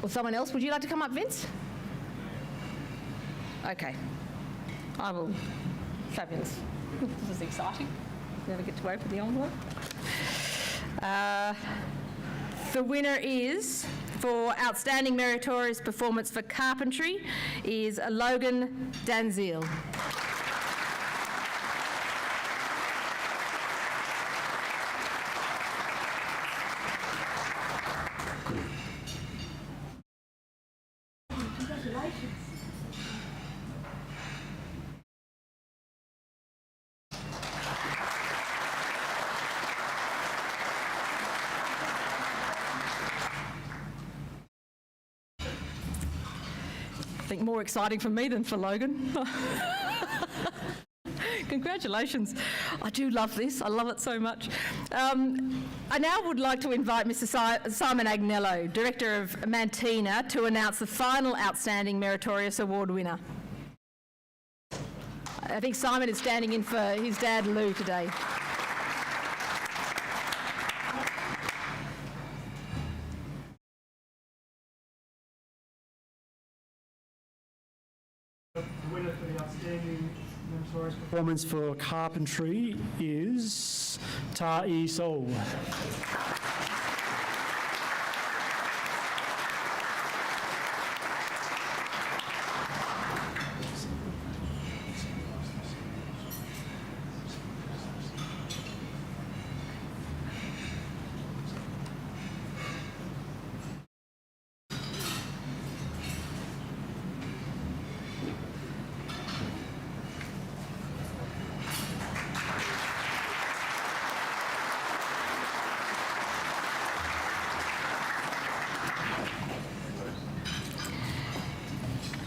Or someone else? Would you like to come up, Vince? Okay. I will. Fabulous. This is exciting. Never get to open the envelope. The winner is, for Outstanding Meritorious Performance for Carpentry, is Logan Danziel. I think more exciting for me than for Logan. Congratulations. I do love this. I love it so much. I now would like to invite Mr. Simon Agnello, Director of Mantina, to announce the final Outstanding Meritorious Award winner. I think Simon is standing in for his dad, Lou, today. The winner for the Outstanding Meritorious Performance for Carpentry is Ta-E Sol.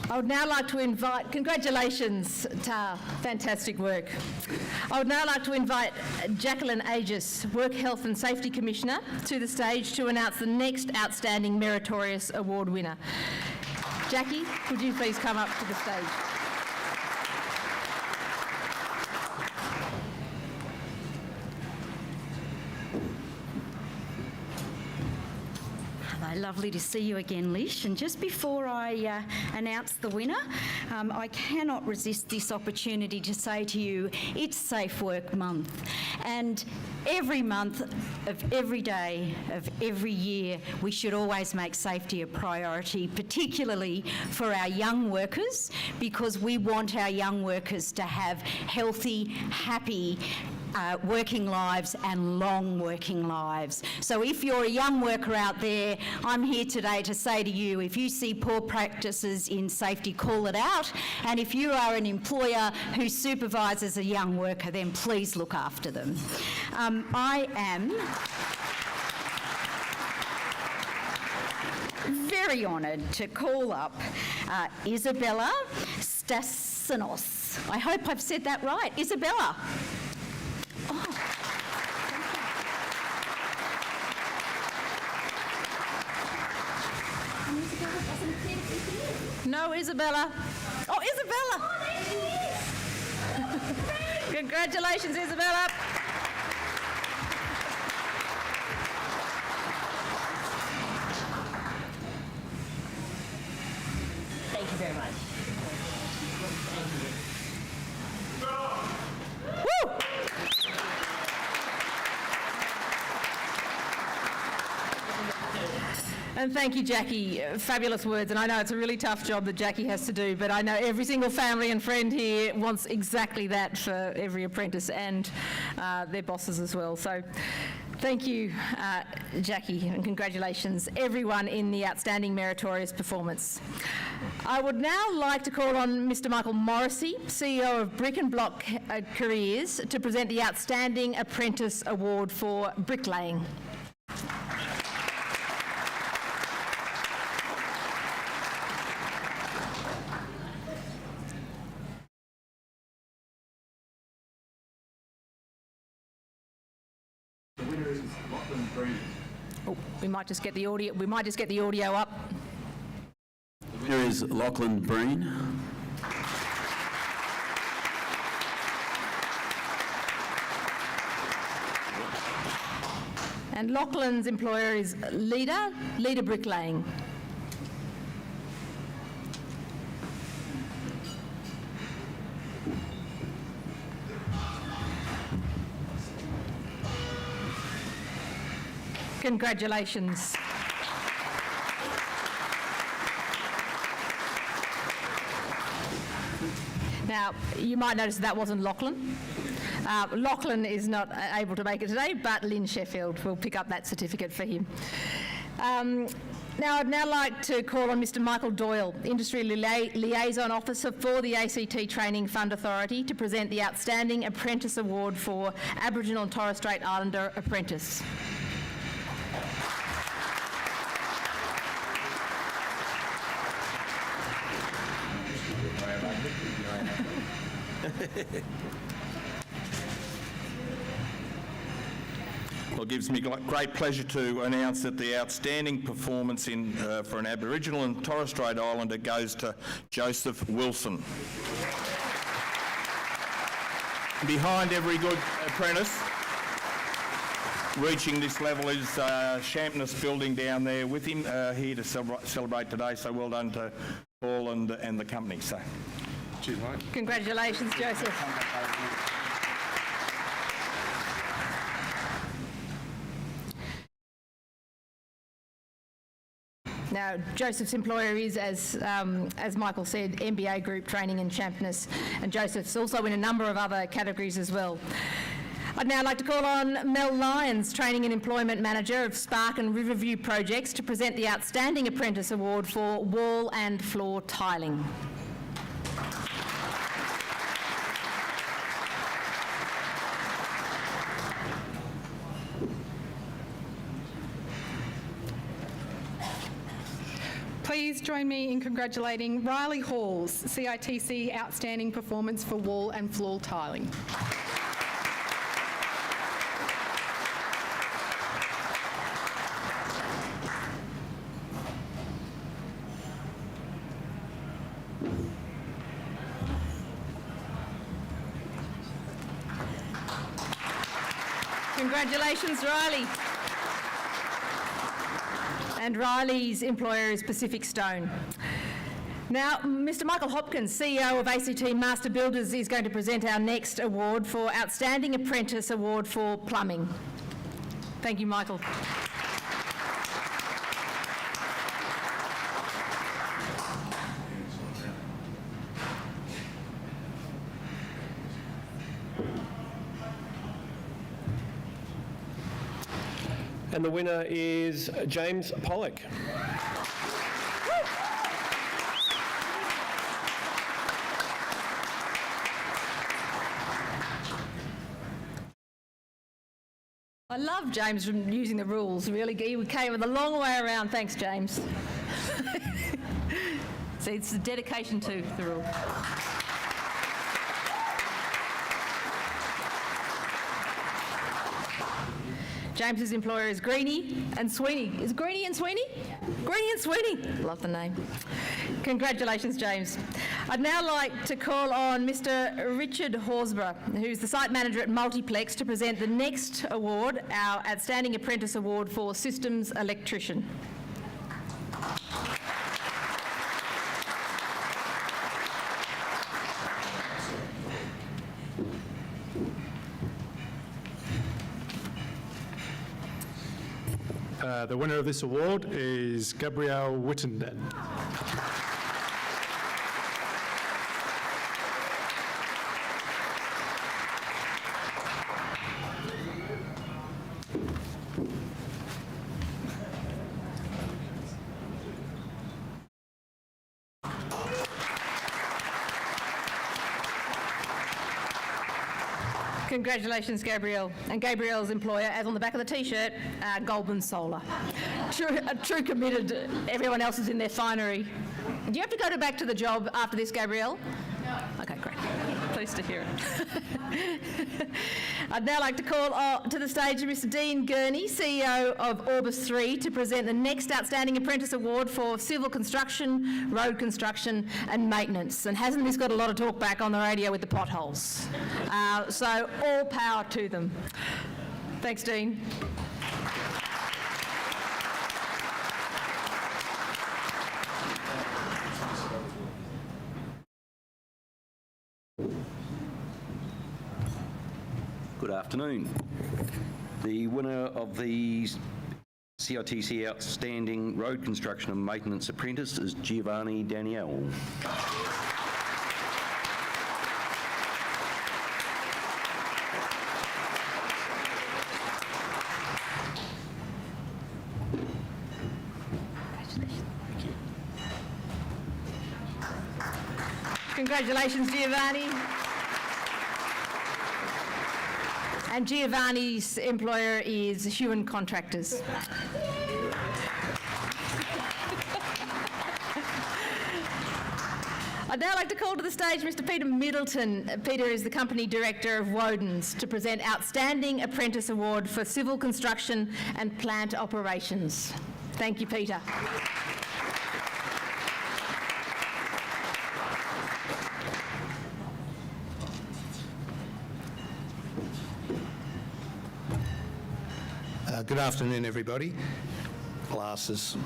I would now like to invite, congratulations, Tar, fantastic work. I would now like to invite Jacqueline Aegis, Work Health and Safety Commissioner, to the stage to announce the next Outstanding Meritorious Award winner. Jackie, would you please come up to the stage? Lovely to see you again, Lish. And just before I announce the winner, I cannot resist this opportunity to say to you, it's Safe Work Month. And every month of every day of every year, we should always make safety a priority, particularly for our young workers, because we want our young workers to have healthy, happy, working lives and long working lives. So if you're a young worker out there, I'm here today to say to you, if you see poor practices in safety, call it out. And if you are an employer who supervises a young worker, then please look after them. I am very honoured to call up Isabella Stasinos. I hope I've said that right. Isabella. Oh. No, Isabella. Oh, Isabella! Congratulations, Isabella. Thank you very much. Woo! And thank you, Jackie. Fabulous words. And I know it's a really tough job that Jackie has to do, but I know every single family and friend here wants exactly that for every apprentice and their bosses as well. So thank you, Jackie, and congratulations, everyone in the outstanding meritorious performance. I would now like to call on Mr. Michael Morrissey, CEO of Brick and Block Careers, to present the Outstanding Apprentice Award for bricklaying. Oh, we might just get the audio. We might just get the audio up. The winner is Lachlan Breen. And Lachlan's employer is Leader Bricklaying. Congratulations. Now, you might notice that wasn't Lachlan. Lachlan is not able to make it today, but Lynn Sheffield will pick up that certificate for him. Now, I'd now like to call on Mr. Michael Doyle, Industry Liaison Officer for the ACT Training Fund Authority, to present the Outstanding Apprentice Award for Aboriginal and Torres Strait Islander Apprentice. Well, it gives me great pleasure to announce that the outstanding performance for an Aboriginal and Torres Strait Islander goes to Joseph Wilson. Behind every good apprentice reaching this level is Champness Building down there with him here to celebrate today. So well done to Paul and the company. So, cheers, mate. Congratulations, Joseph. Now, Joseph's employer is, as Michael said, MBA Group Training in Champness, and Joseph's also in a number of other categories as well. I'd now like to call on Mel Lyons, Training and Employment Manager of Spark and Riverview Projects, to present the Outstanding Apprentice Award for Wall and Floor Tiling. Please join me in congratulating Riley Halls, CITC Outstanding Performance for Wall and Floor Tiling. Congratulations, Riley. And Riley's employer is Pacific Stone. Now, Mr. Michael Hopkins, CEO of ACT Master Builders, is going to present our next award for Outstanding Apprentice Award for Plumbing. Thank you, Michael. And the winner is James Pollock. I love James from using the rules, really. He came a long way around. Thanks, James. See, it's the dedication to the rule. James's employer is Greenie and Sweeney. Is it Greenie and Sweeney? Greenie and Sweeney. Love the name. Congratulations, James. I'd now like to call on Mr. Richard Horsburgh, who's the site manager at Multiplex, to present the next award, our Outstanding Apprentice Award for Systems Electrician. The winner of this award is Gabrielle Wittenden. Congratulations, Gabrielle. And Gabrielle's employer, as on the back of the T-shirt, Goldman Solar. True committed. Everyone else is in their finery. Do you have to go back to the job after this, Gabrielle? No. Okay, great. Pleased to hear it. I'd now like to call to the stage Mr. Dean Gurney, CEO of Orbis 3, to present the next Outstanding Apprentice Award for Civil Construction, Road Construction and Maintenance. And hasn't this got a lot of talk back on the radio with the potholes? So all power to them. Thanks, Dean. Good afternoon. The winner of the CITC Outstanding Road Construction and Maintenance Apprentice is Giovanni Danielle. Congratulations, Giovanni. And Giovanni's employer is Hewen Contractors. I'd now like to call to the stage Mr. Peter Middleton. Peter is the Company Director of Woden's, to present Outstanding Apprentice Award for Civil Construction and Plant Operations. Thank you, Peter. Good afternoon, everybody. Glasses.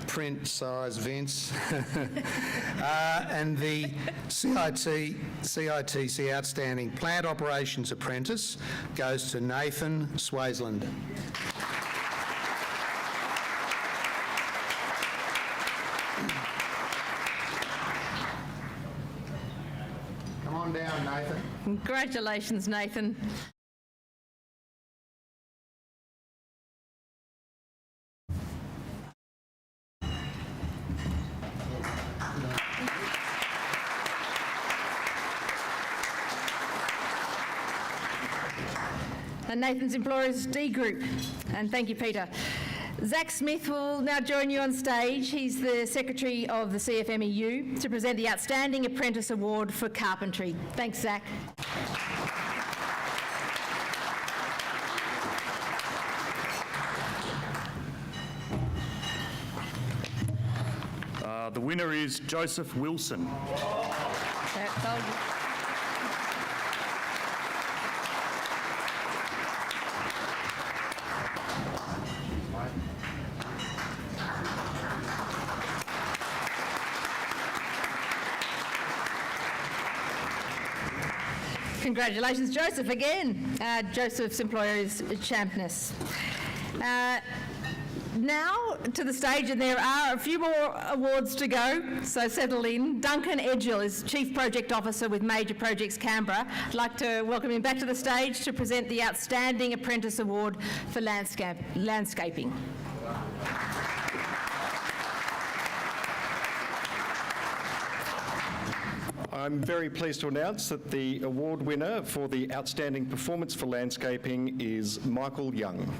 Print size vents. And the CITC Outstanding Plant Operations Apprentice goes to Nathan Swaysland. Come on down, Nathan. Congratulations, Nathan. And Nathan's employer is D Group. And thank you, Peter. Zach Smith will now join you on stage. He's the Secretary of the CFMEU, to present the Outstanding Apprentice Award for Carpentry. Thanks, Zach. The winner is Joseph Wilson. Congratulations, Joseph, again. Joseph's employer is Champness. Now to the stage, and there are a few more awards to go, so settle in. Duncan Edgell is Chief Project Officer with Major Projects Canberra. I'd like to welcome him back to the stage to present the Outstanding Apprentice Award for Landscaping. I'm very pleased to announce that the award winner for the Outstanding Performance for Landscaping is Michael Young.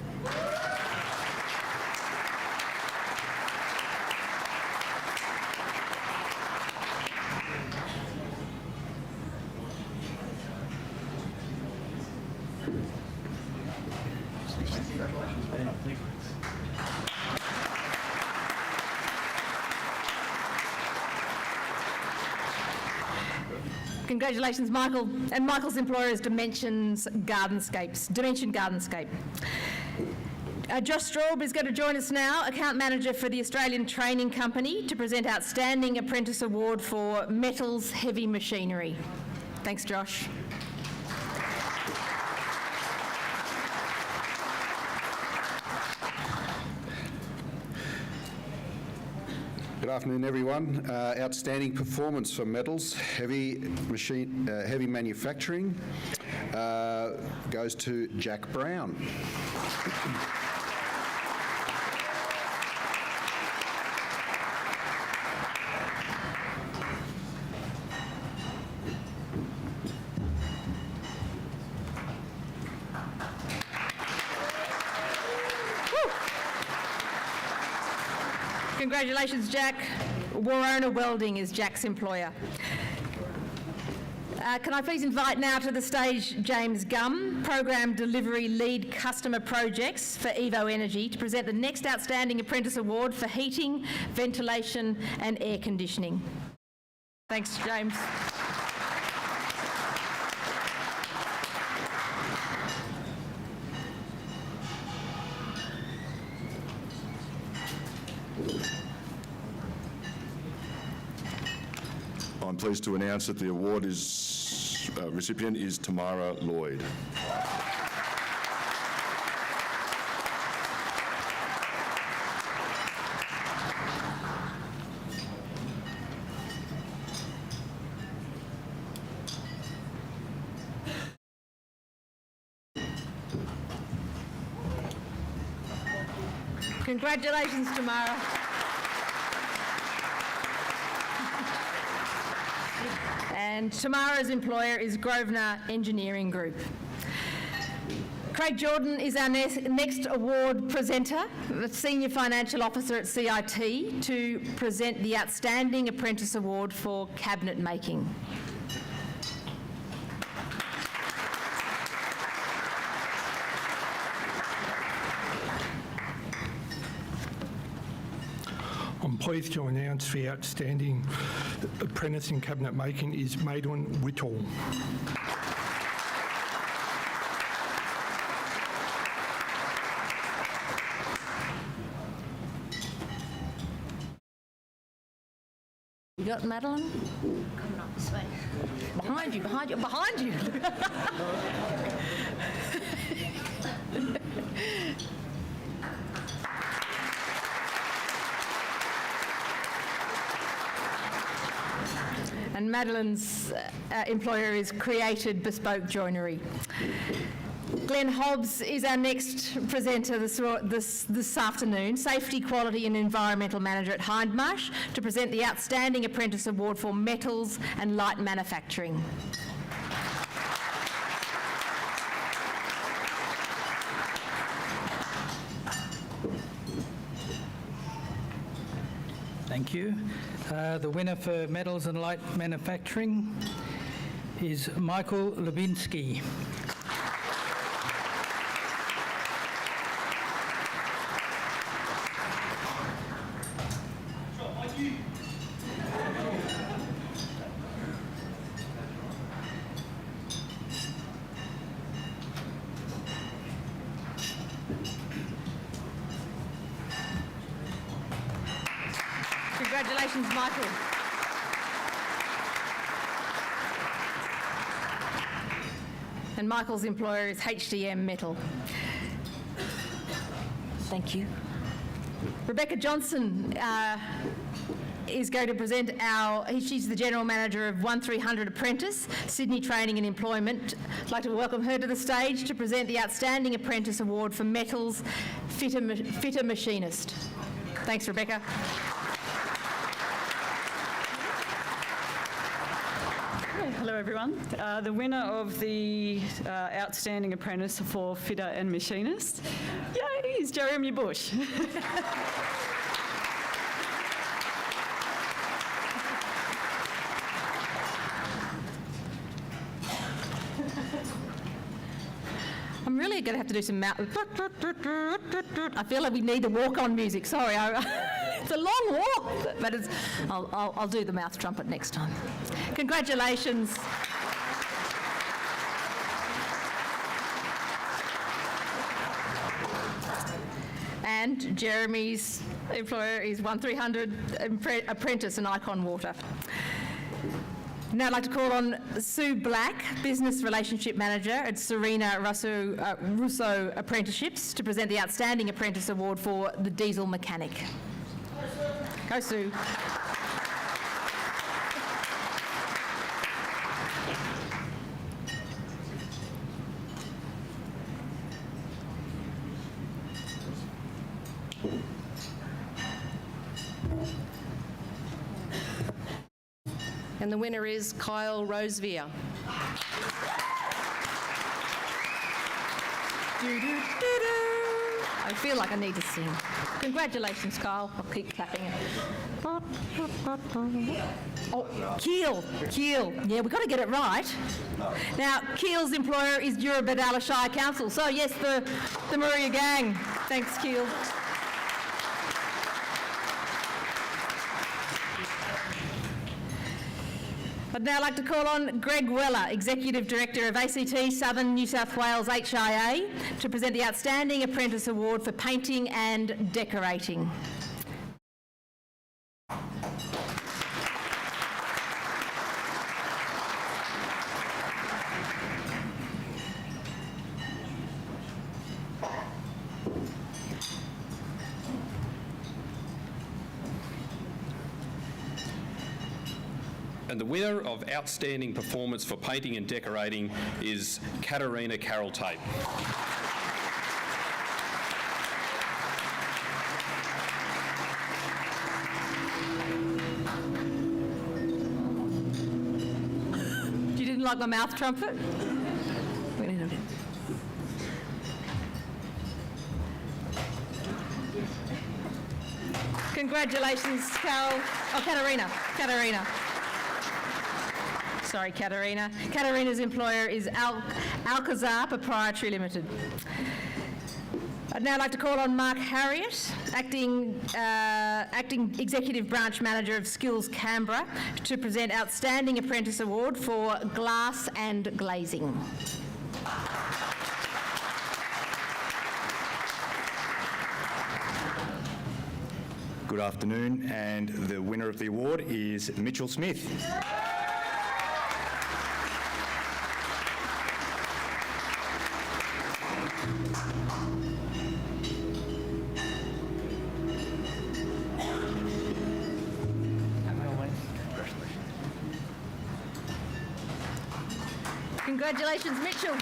Congratulations, Michael. And Michael's employer is Dimension Gardenscape. Josh Straub is going to join us now, Account Manager for the Australian Training Company, to present Outstanding Apprentice Award for Metals Heavy Machinery. Thanks, Josh. Good afternoon, everyone. Outstanding performance for metals, heavy manufacturing, goes to Jack Brown. Congratulations, Jack. Warona Welding is Jack's employer. Can I please invite now to the stage James Gum, Program Delivery Lead Customer Projects for Evo Energy, to present the next Outstanding Apprentice Award for Heating, Ventilation and Air Conditioning. Thanks, James. I'm pleased to announce that the award recipient is Tamara Lloyd. Congratulations, Tamara. And Tamara's employer is Grosvenor Engineering Group. Craig Jordan is our next award presenter, the Senior Financial Officer at CIT, to present the Outstanding Apprentice Award for Cabinet Making. I'm pleased to announce the Outstanding Apprentice in Cabinet Making is Madeline Whittle. You got Madeline? Coming up this way. Behind you, behind you, behind you. And Madeline's employer is Created Bespoke Joinery. Glenn Hobbs is our next presenter this afternoon, Safety, Quality and Environmental Manager at Hindmarsh, to present the Outstanding Apprentice Award for Metals and Light Manufacturing. Thank you. The winner for Metals and Light Manufacturing is Michael Lubinsky. Congratulations, Michael. And Michael's employer is HDM Metal. Thank you. Rebecca Johnson is going to present she's the General Manager of 1300 Apprentice, Sydney Training and Employment. I'd like to welcome her to the stage to present the Outstanding Apprentice Award for Metals Fitter Machinist. Thanks, Rebecca. Hello everyone. The winner of the Outstanding Apprentice for Fitter and Machinist, yay, is Jeremy Bush. I'm really going to have to do some mouth. I feel like we need the walk-on music. Sorry, it's a long walk, but I'll do the mouth trumpet next time. Congratulations. And Jeremy's employer is 1300 Apprentice and Icon Water. Now I'd like to call on Sue Black, Business Relationship Manager at Serena Russo Apprenticeships, to present the Outstanding Apprentice Award for the Diesel Mechanic. Go, Sue. And the winner is Kyle Rosevear. I feel like I need to sing. Congratulations, Kyle. I'll keep clapping it. Oh, Keel. Yeah, we've got to get it right. Now, Keel's employer is Eurobadala Shire Council. So, yes, the Maria Gang. Thanks, Keel. I'd now like to call on Greg Weller, Executive Director of ACT Southern New South Wales HIA, to present the Outstanding Apprentice Award for Painting and Decorating. And the winner of Outstanding Performance for Painting and Decorating is Katarina Carroll Tate. You didn't like my mouth trumpet? Congratulations, Carol. Oh, Katarina. Sorry, Katarina. Katarina's employer is Alcazar Proprietary Limited. I'd now like to call on Mark Harriott, Acting Executive Branch Manager of Skills Canberra, to present Outstanding Apprentice Award for Glass and Glazing. Good afternoon, and the winner of the award is Mitchell Smith. Congratulations, Mitchell.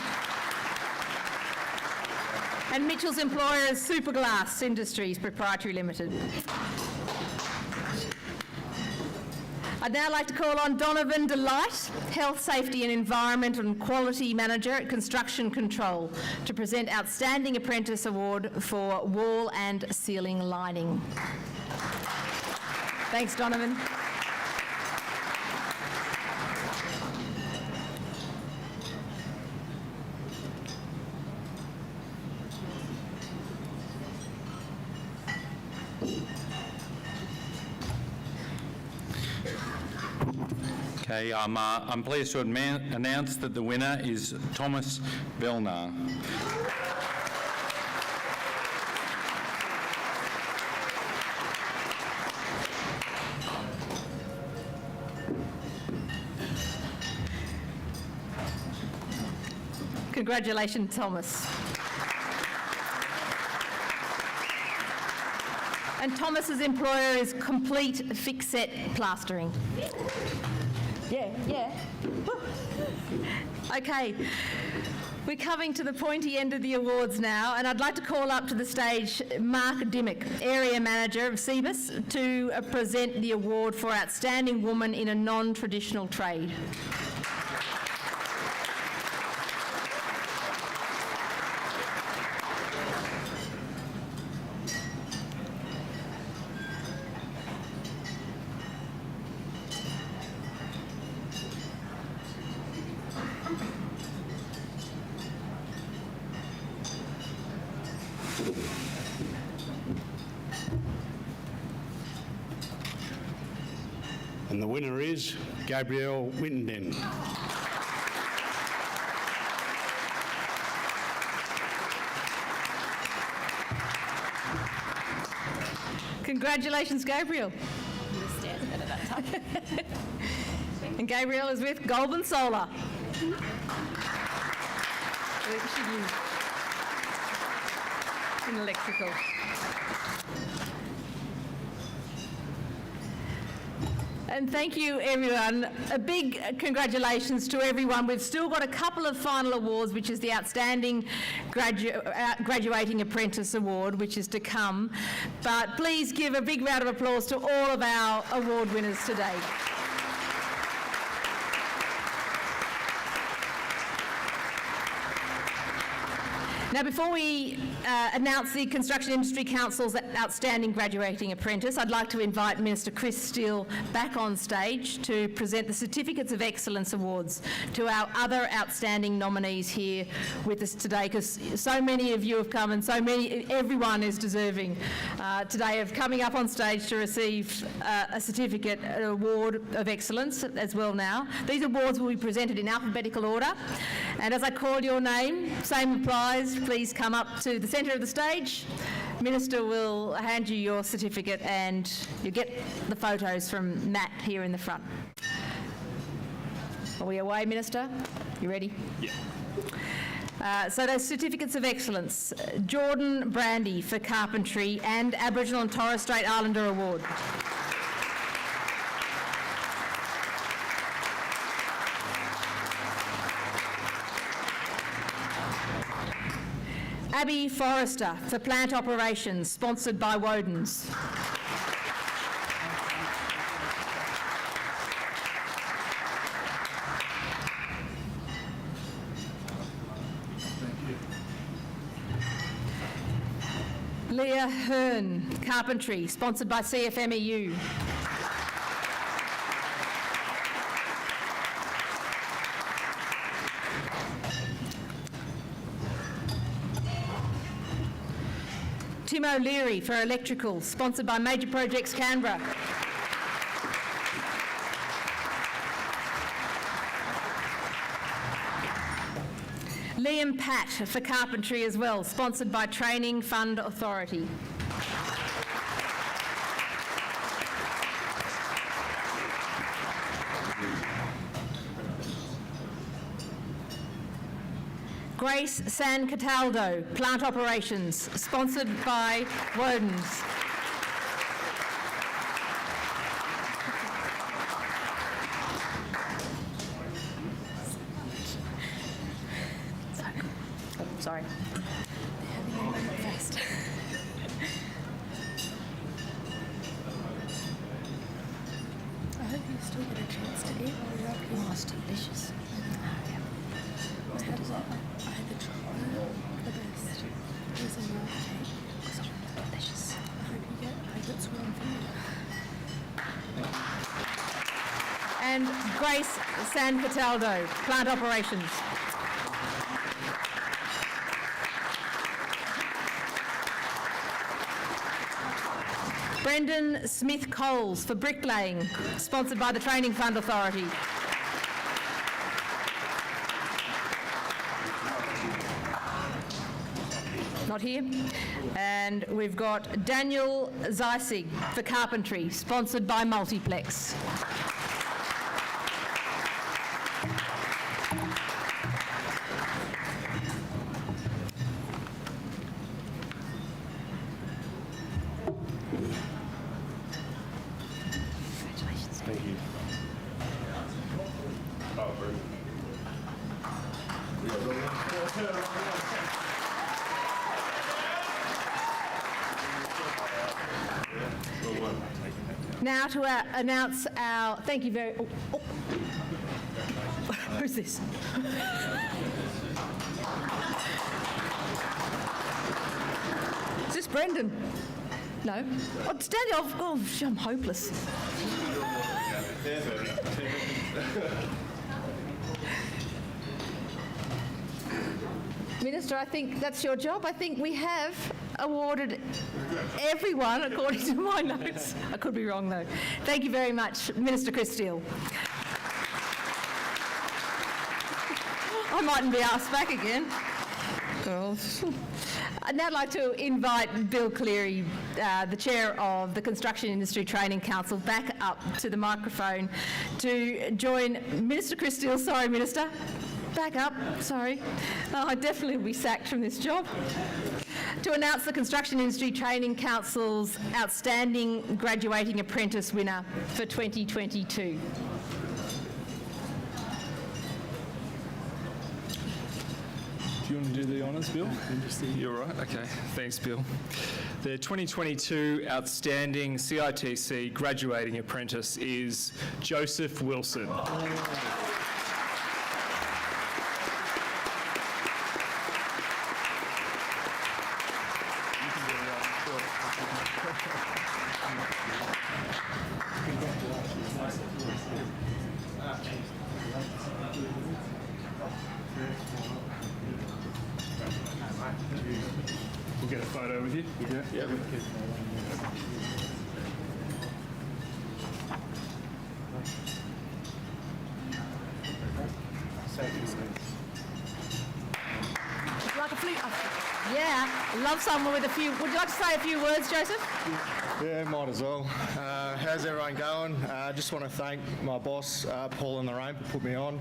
And Mitchell's employer is Superglass Industries Proprietary Limited. I'd now like to call on Donovan Delight, Health, Safety and Environment and Quality Manager at Construction Control, to present Outstanding Apprentice Award for Wall and Ceiling Lining. Thanks, Donovan. Okay, I'm pleased to announce that the winner is Thomas Belnar. Congratulations, Thomas. And Thomas's employer is Complete Fixet Plastering. Yeah. Okay, we're coming to the pointy end of the awards now, and I'd like to call up to the stage Mark Dimmock, Area Manager of CBIS, to present the award for Outstanding Woman in a Non-Traditional Trade. And the winner is Gabrielle Wittenden. Congratulations, Gabriel. And Gabriel is with Goulburn Solar. In electrical. And thank you, everyone. A big congratulations to everyone. We've still got a couple of final awards, which is the Outstanding Graduating Apprentice Award, which is to come. But please give a big round of applause to all of our award winners today. Now, before we announce the Construction Industry Council's Outstanding Graduating Apprentice, I'd like to invite Minister Chris Steele back on stage to present the Certificates of Excellence Awards to our other outstanding nominees here with us today, because so many of you have come and everyone is deserving today of coming up on stage to receive a certificate, an award of excellence as well now. These awards will be presented in alphabetical order, and as I call your name, same applies. Please come up to the centre of the stage. Minister will hand you your certificate and you'll get the photos from Matt here in the front. Are we away, Minister? You ready? Yeah. So those certificates of excellence. Jordan Brandy for carpentry and Aboriginal and Torres Strait Islander Award. Abby Forrester for plant operations, sponsored by Woden's. Leah Hearn, carpentry, sponsored by CFMEU. Tim O'Leary for electrical, sponsored by Major Projects Canberra. Liam Patt for carpentry as well, sponsored by Training Fund Authority. Grace San Cataldo, plant operations, sponsored by Woden's. Sorry. I hope you still get a chance to eat while you're up here. Oh, it's delicious. I had the chocolate, the best. It was a milk cake. It's delicious. I hope it's one for you. And Grace San Cataldo, plant operations. Brendan Smith-Coles for bricklaying, sponsored by the Training Fund Authority. Not here. And we've got Daniel Zeisig for carpentry, sponsored by Multiplex. Thank you. Now to announce our, thank you very, who's this? Is this Brendan? No? Oh, it's Daniel. Oh, I'm hopeless. Minister, I think that's your job. I think we have awarded everyone, according to my notes. I could be wrong, though. Thank you very much, Minister Chris Steele. I mightn't be asked back again. Girls. I'd now like to invite Bill Cleary, the Chair of the Construction Industry Training Council, back up to the microphone to join Minister Chris Steele. Sorry, Minister. Back up, sorry. I definitely will be sacked from this job. To announce the Construction Industry Training Council's Outstanding Graduating Apprentice winner for 2022. Do you want to do the honours, Bill? You're right. Okay. Thanks, Bill. The 2022 Outstanding CITC Graduating Apprentice is Joseph Wilson. We'll get a photo with you. Yeah. Like a flute. Yeah, love someone with a few. Would you like to say a few words, Joseph? Yeah, might as well. How's everyone going? I just want to thank my boss, Paul in the Rain, for putting me on.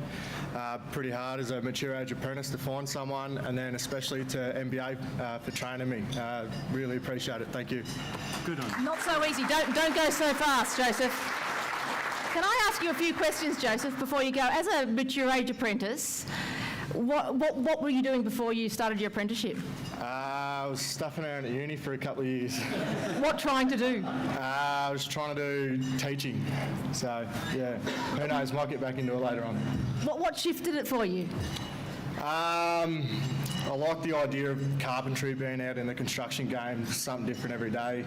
Pretty hard as a mature age apprentice to find someone, and then especially to MBA for training me. Really appreciate it. Thank you. Good on. Not so easy. Don't go so fast, Joseph. Can I ask you a few questions, Joseph, before you go? As a mature age apprentice, what were you doing before you started your apprenticeship? I was stuffing around at uni for a couple of years. What trying to do? I was trying to do teaching. So, yeah, who knows, might get back into it later on. What shifted it for you? I like the idea of carpentry, being out in the construction game, something different every day.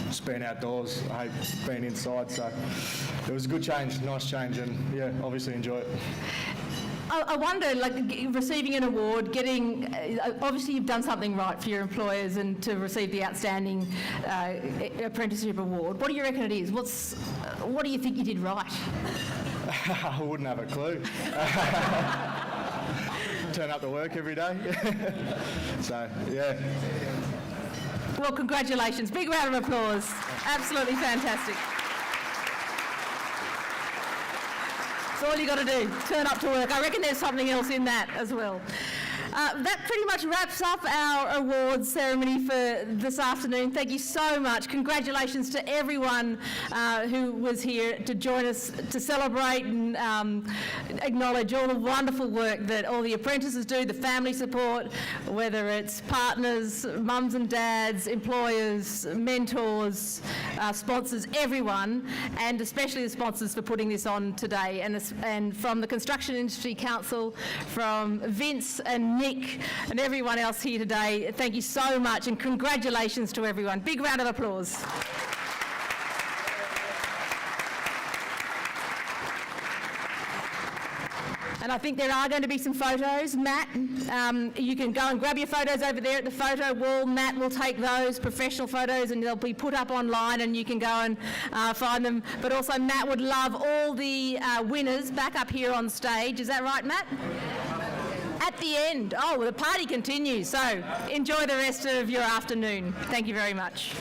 Just being outdoors. I hate being inside, so it was a good change, nice change, and yeah, obviously enjoy it. I wonder, like, receiving an award, getting, obviously you've done something right for your employers and to receive the Outstanding Apprenticeship Award. What do you reckon it is? What do you think you did right? I wouldn't have a clue. Turn up to work every day. So, yeah. Well, congratulations. Big round of applause. Absolutely fantastic. That's all you got to do, turn up to work. I reckon there's something else in that as well. That pretty much wraps up our awards ceremony for this afternoon. Thank you so much. Congratulations to everyone who was here to join us to celebrate and acknowledge all the wonderful work that all the apprentices do, the family support, whether it's partners, mums and dads, employers, mentors, sponsors, everyone, and especially the sponsors for putting this on today. And from the Construction Industry Council, from Vince and Nick and everyone else here today, thank you so much and congratulations to everyone. Big round of applause. And I think there are going to be some photos. Matt, you can go and grab your photos over there at the photo wall. Matt will take those professional photos and they'll be put up online and you can go and find them. But also Matt would love all the winners back up here on stage. Is that right, Matt? At the end. Oh, well, the party continues. So enjoy the rest of your afternoon. Thank you very much.